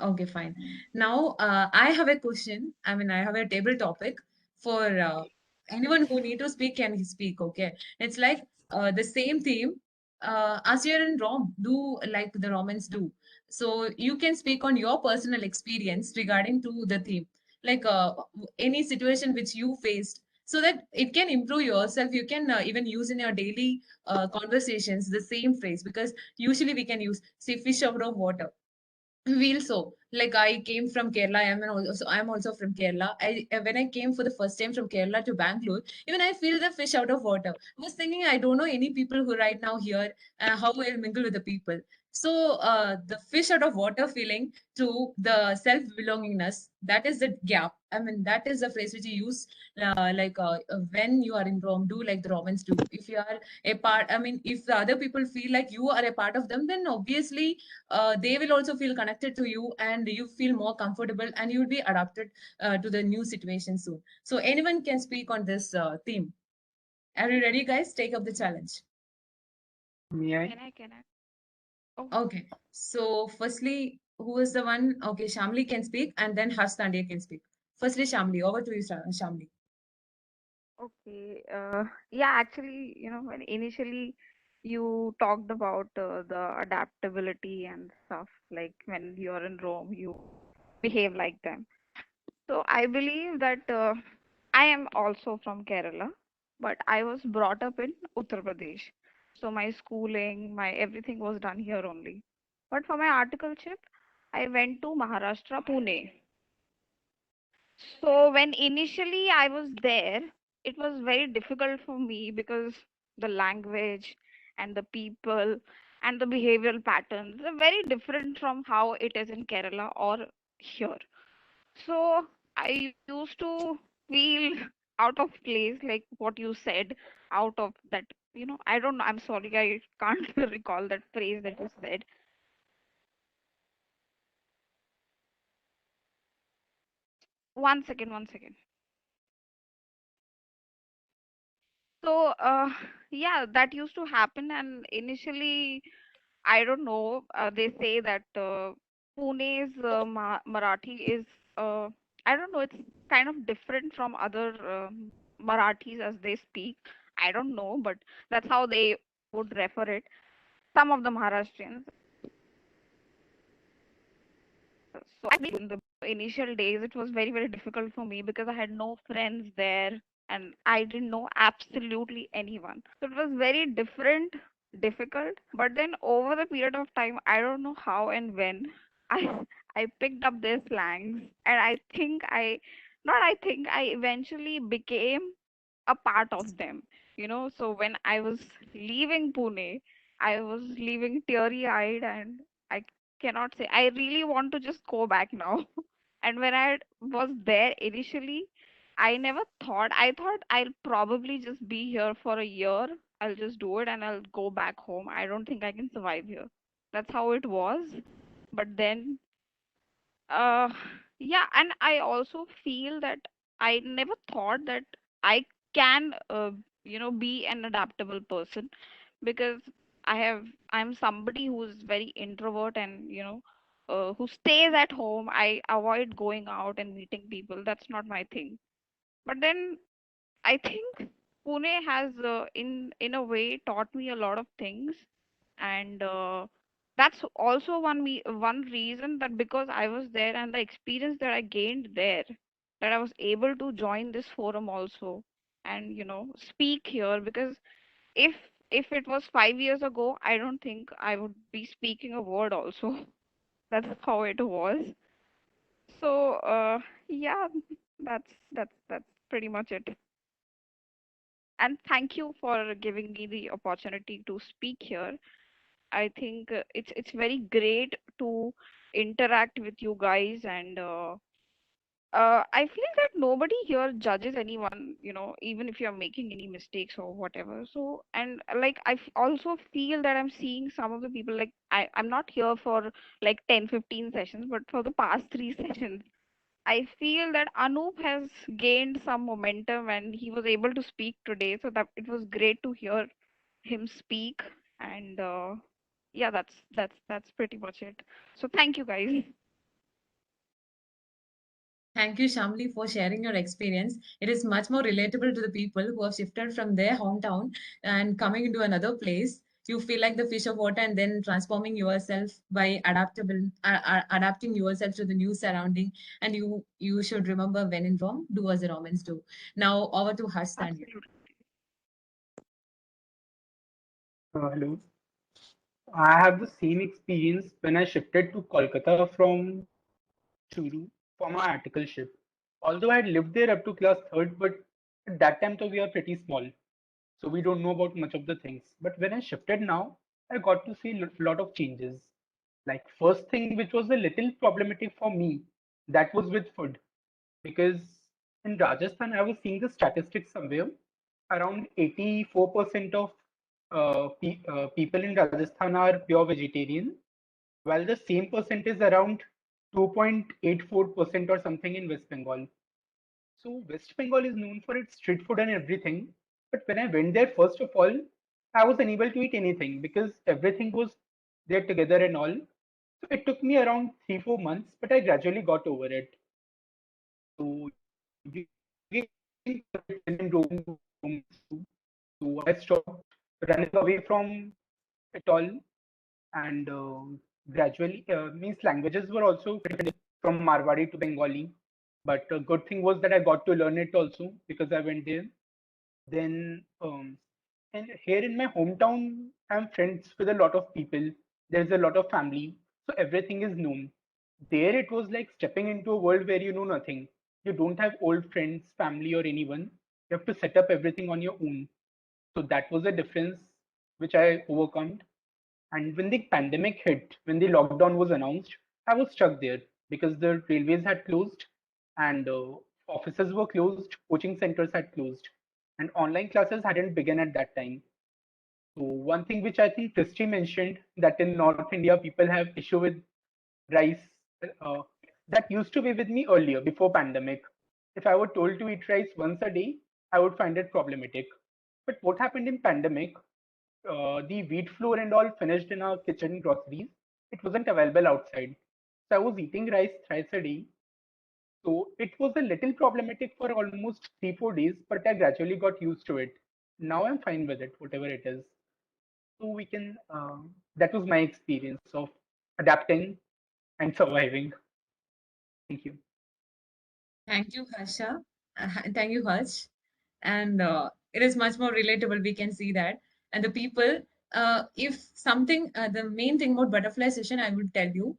Okay, fine. Now, I have a question. I mean, I have a table topic for anyone who need to speak can speak. Okay, it's like the same theme. As you're in Rome, do like the Romans do. So you can speak on your personal experience regarding to the theme, like any situation which you faced, so that it can improve yourself. You can even use in your daily conversations the same phrase because usually we can use say fish out of water. Feel so. Like I came from Kerala. I'm also from Kerala. When I came for the first time from Kerala to Bangalore, even I feel the fish out of water. I was thinking I don't know any people who right now here how I'll mingle with the people. So the fish out of water feeling to the self belongingness, that is the gap. I mean that is the phrase which you use when you are in Rome. Do like the Romans do. If you are a part, I mean if the other people feel like you are a part of them, then obviously they will also feel connected to you and you feel more comfortable and you will be adapted to the new situation soon. So anyone can speak on this theme. Are you ready, guys? Take up the challenge. May I? Can I? Oh, Okay. So firstly, who is the one? Okay, Shamli can speak and then Harsh Tandia can speak. Firstly, Shamli. Over to you, Shamli. okay. Yeah, actually, when initially you talked about the adaptability and stuff, like when you're in Rome, you behave like them. So I believe that I am also from Kerala, but I was brought up in Uttar Pradesh. So my schooling, my everything was done here only. But for my articleship, I went to Maharashtra, Pune. So when initially I was there, it was very difficult for me because the language and the people. and the behavioral patterns are very different from how it is in Kerala or here. So I used to feel out of place, like what you said, out of that, I don't know. I'm sorry, I can't recall that phrase that you said. One second, one second. So, yeah, that used to happen. And initially, I don't know, they say that Pune's Marathi is, I don't know, it's kind of different from other Marathis as they speak. I don't know, but that's how they would refer it. Some of the Maharashtrians. So I in the initial days, it was very, very difficult for me because I had no friends there and I didn't know absolutely anyone. So it was very different, difficult. But then over the period of time, I don't know how and when I I picked up their slangs, and I think I eventually became a part of them. So when I was leaving Pune, I was leaving teary eyed, and I cannot say I really want to just go back now. And when I was there initially, I thought I'll probably just be here for a year. I'll just do it and I'll go back home. I don't think I can survive here. That's how it was. But then uh, yeah, and I also feel that I never thought that I can, be an adaptable person, because I'm somebody who's very introvert and, who stays at home. I avoid going out and meeting people. That's not my thing. But then I think Pune has, in a way, taught me a lot of things, and that's also one reason, that because I was there and the experience that I gained there, that I was able to join this forum also, and speak here. Because if it was 5 years ago, I don't think I would be speaking a word also. That's how it was. So yeah, that's pretty much it. And thank you for giving me the opportunity to speak here. I think it's very great to interact with you guys, and I feel that nobody here judges anyone, even if you're making any mistakes or whatever. So, and like also feel that I'm seeing some of the people, like I'm not here for like 10, 15 sessions, but for the past three sessions, I feel that Anup has gained some momentum and he was able to speak today. So that it was great to hear him speak. And yeah, that's pretty much it. So thank you guys. Thank you, Shamli, for sharing your experience. It is much more relatable to the people who have shifted from their hometown and coming into another place. You feel like the fish of water and then transforming yourself by adapting yourself to the new surrounding. And you should remember, when in Rome, do as the Romans do. Now over to Harsh Tanya. Hello. I have the same experience when I shifted to Kolkata from Churu for my articleship. Although I had lived there up to class third, but at that time, though, we are pretty small, so we don't know about much of the things. But when I shifted now, I got to see a lot of changes. Like first thing, which was a little problematic for me, that was with food, because in Rajasthan, I was seeing the statistics somewhere around 84% of people in Rajasthan are pure vegetarian, while the same percent is around 2.84% or something in West Bengal. So West Bengal is known for its street food and everything. But when I went there, first of all, I was unable to eat anything because everything was there together and all. So it took me around 3, 4 months, but I gradually got over it. So you get and so I stopped running away from it all, and gradually means languages were also different from Marwari to Bengali. But a good thing was that I got to learn it also because I went there. Then and here in my hometown, I'm friends with a lot of people. There's a lot of family, so everything is known. There, it was like stepping into a world where you know nothing. You don't have old friends, family, or anyone. You have to set up everything on your own. So that was a difference which I overcome. And when the pandemic hit, when the lockdown was announced, I was stuck there because the railways had closed and offices were closed, coaching centers had closed, and online classes hadn't begun at that time. So one thing which I think Christy mentioned, that in North India people have issue with rice, uh, that used to be with me earlier before pandemic. If I were told to eat rice once a day, I would find it problematic. But what happened in pandemic? The wheat flour and all finished in our kitchen groceries. It wasn't available outside, so I was eating rice thrice a day. So it was a little problematic for almost 3 4 days, but I gradually got used to it. Now I'm fine with it, whatever it is. So we can. That was my experience of adapting and surviving. Thank you. Thank you, Harsha. Thank you, Harsh. And it is much more relatable. We can see that. And the people, if something, the main thing about butterfly session, I will tell you,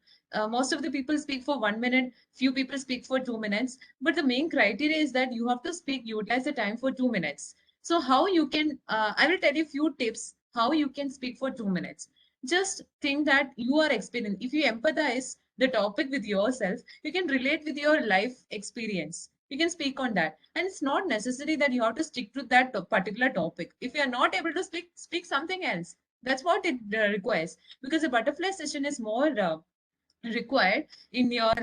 most of the people speak for 1 minute, few people speak for 2 minutes. But the main criteria is that you have to speak, utilize the time for 2 minutes. So how you can, I will tell you few tips how you can speak for 2 minutes. Just think that you are experiencing. If you empathize the topic with yourself, you can relate with your life experience. You can speak on that. And it's not necessary that you have to stick to that particular topic. If you are not able to speak something else. That's what it requires. Because the butterfly session is more required in your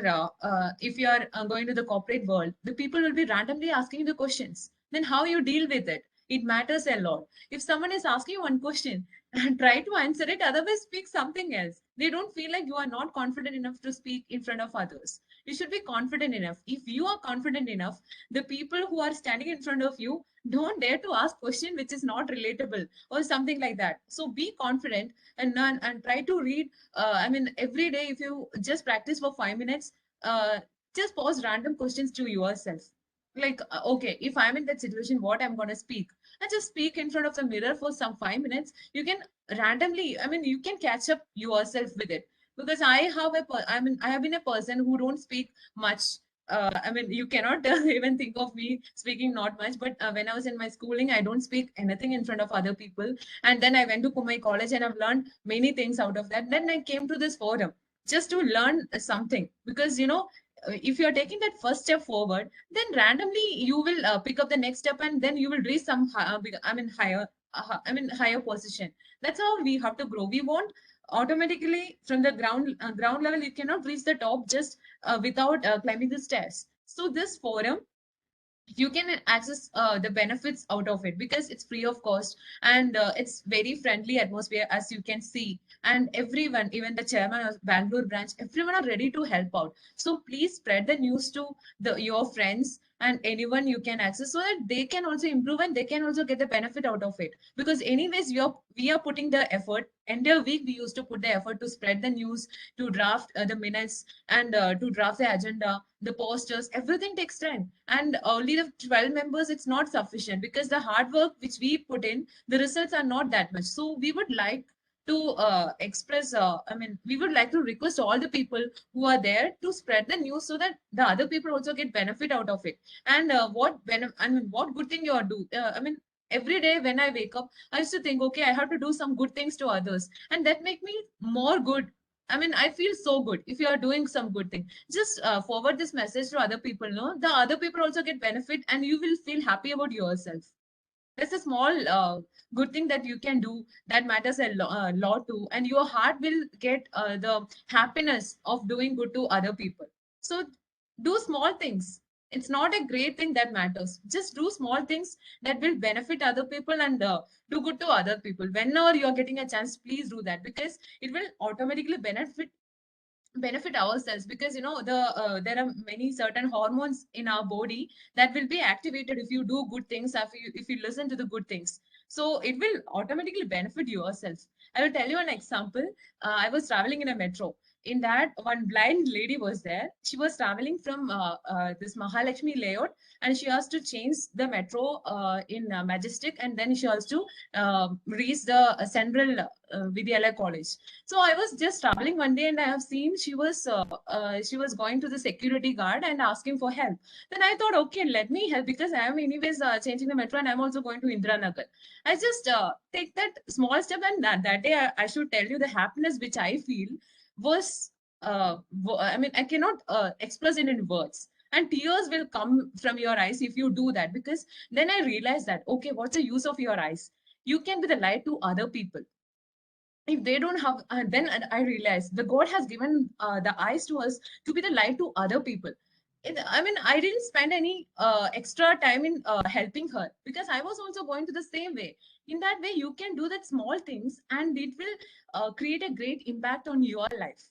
if you are going to the corporate world. The people will be randomly asking you the questions, then how you deal with it, it matters a lot. If someone is asking you one question and try to answer it, otherwise speak something else. They don't feel like you are not confident enough to speak in front of others. You should be confident enough. If you are confident enough, the people who are standing in front of you don't dare to ask question which is not relatable or something like that. So be confident and try to read. I mean, every day, if you just practice for 5 minutes, just pose random questions to yourself. Like, okay, if I'm in that situation, what I'm going to speak? And just speak in front of the mirror for some 5 minutes. You can randomly, I mean, you can catch up yourself with it. Because I have been a person who don't speak much. I mean, you cannot even think of me speaking not much. But when I was in my schooling, I don't speak anything in front of other people. And then I went to my college and I've learned many things out of that. Then I came to this forum just to learn something. Because, if you're taking that first step forward, then randomly you will pick up the next step and then you will reach some, higher position. That's how we have to grow. We won't automatically from the ground level. You cannot reach the top just without climbing the stairs. So this forum, you can access the benefits out of it because it's free of cost and it's very friendly atmosphere, as you can see. And everyone, even the chairman of Bangalore branch, everyone are ready to help out. So please spread the news to your friends and anyone you can access so that they can also improve and they can also get the benefit out of it. Because anyways, we are putting the effort. Entire week we used to put the effort to spread the news, to draft the minutes, and to draft the agenda, the posters. Everything takes time, and only the 12 members, it's not sufficient because the hard work which we put in, the results are not that much. So we would like to we would like to request all the people who are there to spread the news so that the other people also get benefit out of it. And what good thing you are do. Every day when I wake up, I used to think, okay, I have to do some good things to others, and that make me more good. I feel so good if you are doing some good thing. Just forward this message to other people. No, the other people also get benefit, and you will feel happy about yourself. That's a small good thing that you can do that matters a lot too, and your heart will get the happiness of doing good to other people. So do small things. It's not a great thing that matters. Just do small things that will benefit other people and do good to other people. Whenever you're getting a chance, please do that because it will automatically benefit ourselves. Because there are many certain hormones in our body that will be activated if you do good things, if you listen to the good things. So it will automatically benefit yourself. I will tell you an example. I was traveling in a metro, in that, one blind lady was there. She was traveling from this Mahalakshmi layout, and she has to change the metro in Majestic, and then she has to reach the Central Vidyalaya College. So I was just traveling one day, and I have seen she was going to the security guard and asking for help. Then I thought, okay, let me help, because I am anyways changing the metro, and I'm also going to Indiranagar. I just take that small step, and that day I should tell you the happiness which I feel was, I mean, I cannot express it in words. And tears will come from your eyes if you do that, because then I realized that, okay, what's the use of your eyes? You can be the light to other people. If they don't have, then I realized the God has given the eyes to us to be the light to other people. I mean, I didn't spend any extra time in helping her, because I was also going to the same way. In that way, you can do that small things, and it will create a great impact on your life.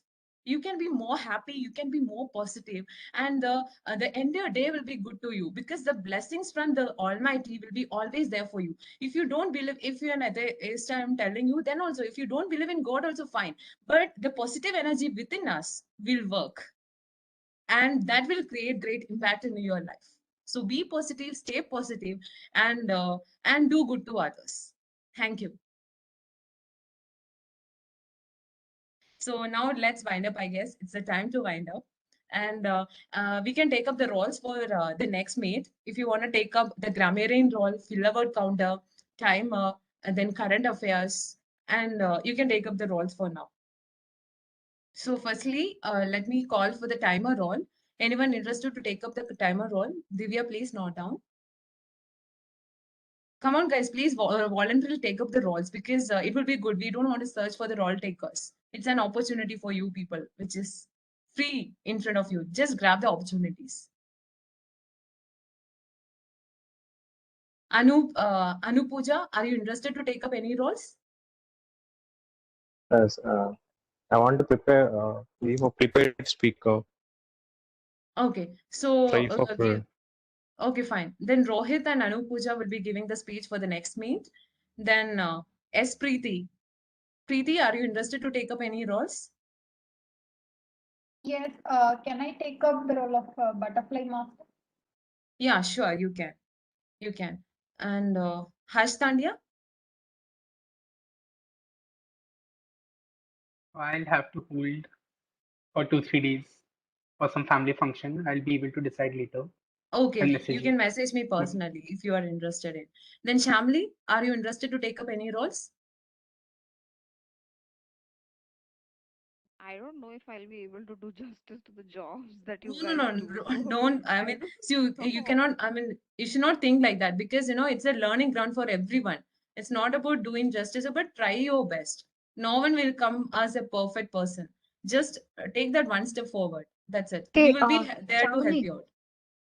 You can be more happy, you can be more positive, and the entire day will be good to you, because the blessings from the Almighty will be always there for you. If you don't believe, if you're an atheist, I'm telling you, then also, if you don't believe in God, also fine. But the positive energy within us will work, and that will create great impact in your life. So be positive, stay positive, and do good to others. Thank you. So now let's wind up, I guess. It's the time to wind up. And we can take up the roles for the next mate. If you want to take up the grammarian role, filler word counter, timer, and then current affairs, and you can take up the roles for now. So firstly, let me call for the timer role. Anyone interested to take up the timer role? Divya, please note down. Come on, guys, please voluntarily take up the roles, because it will be good. We don't want to search for the role takers. It's an opportunity for you people, which is free in front of you. Just grab the opportunities. Anu Pooja, are you interested to take up any roles? Yes, I want to prepare be a prepared speaker. Okay, so Try for okay, fine. Then Rohit and Anu Pooja will be giving the speech for the next meet. Then S. Preeti. Preeti, are you interested to take up any roles? Yes, can I take up the role of butterfly master? Yeah, sure, you can. You can. And Harsh Tandia? I'll have to hold for 2 3 days for some family function. I'll be able to decide later. Okay, I'll okay. message You you. can message me personally if you are interested in. Then Shamli, are you interested to take up any roles? I don't know if I'll be able to do justice to the jobs that you No, guys no, do. no, So don't. I I mean, don't see, you know. cannot, I mean, you should not think like that, because, you know, it's a learning ground for everyone. It's not about doing justice, but try your best. No one will come as a perfect person. Just take that one step forward. That's it. We Okay, will be there to help Shamali. you out.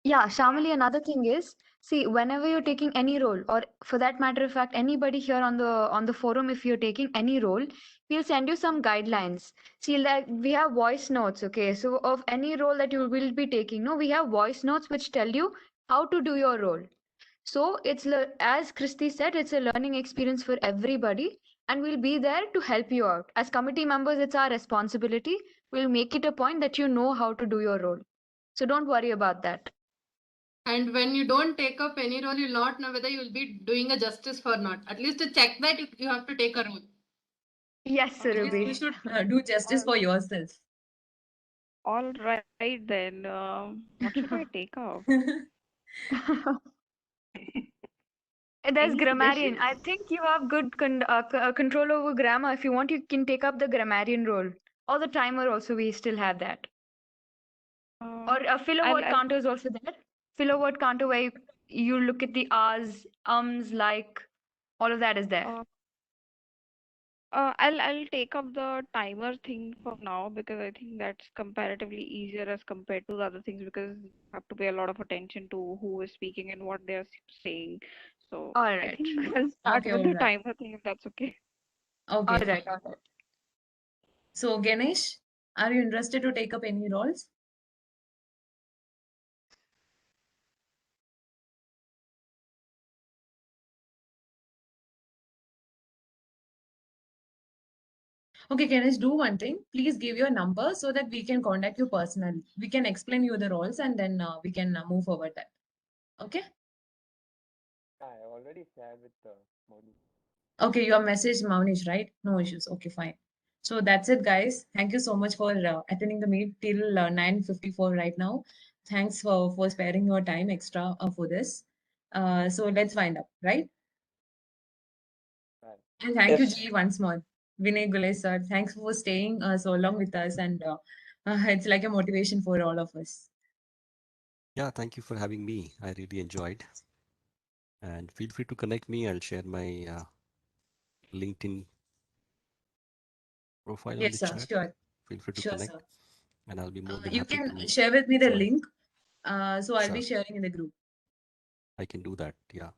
Yeah, Shamali, another thing is, see, whenever you're taking any role, or for that matter of fact, anybody here on the forum, if you're taking any role, we'll send you some guidelines. See, like we have voice notes, okay? So of any role that you will be taking, no, we have voice notes which tell you how to do your role. So it's as Christy said, it's a learning experience for everybody, and we'll be there to help you out. As committee members, it's our responsibility. We'll make it a point that you know how to do your role. So don't worry about that. And when you don't take up any role, you'll not know whether you'll be doing a justice or not. At least to check that you have to take a role. Yes, At least you should do justice for yourself. All right then. What should I take up? There's Any grammarian. I suggestions? think you have good control over grammar. If you want, you can take up the grammarian role. Or the timer also, we still have that. Or a filler word I'll counter is also there. Filler word counter where you look at the ahs, ums, like, all of that is there. I'll take up the timer thing for now, because I think that's comparatively easier as compared to the other things, because you have to pay a lot of attention to who is speaking and what they're saying. So All I right. think I'll start Okay, with all the right. timer thing, if that's okay. Okay. All right, all right. So, Ganesh, are you interested to take up any roles? Okay, can I do one thing? Please give your number so that we can contact you personally. We can explain you the roles and then we can move forward that. Okay? I already shared with Modi. Okay, your message, Maunish, right? No issues. Okay, fine. So that's it, guys. Thank you so much for attending the meet till 9:54 right now. Thanks for sparing your time extra for this. So let's wind up, right? Right. And thank you, Yes. G, once more. Vinay Gulay sir, thanks for staying so long with us, and it's like a motivation for all of us. Yeah, thank you for having me. I really enjoyed. And feel free to connect me. I'll share my LinkedIn profile on Yes, the sir. chat. Sure. Feel free to Sure, connect, sir. and I'll be more than You happy can to share with me the join. link. So I'll be Sure, sharing in the group. I can do that. Yeah.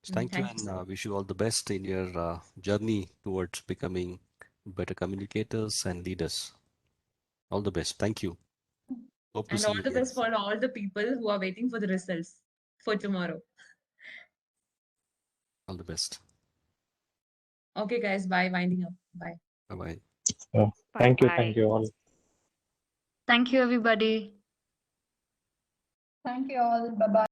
Thank you, Thank you, and sir. wish you all the best in your journey towards becoming better communicators and leaders. All the best. Thank you. Hope to And see all you the again. best for all the people who are waiting for the results for tomorrow. All the best. Okay, guys. Bye. Winding up. Bye. Bye-bye. Thank you. Bye. Thank you all. Thank you, everybody. Thank you all. Bye bye.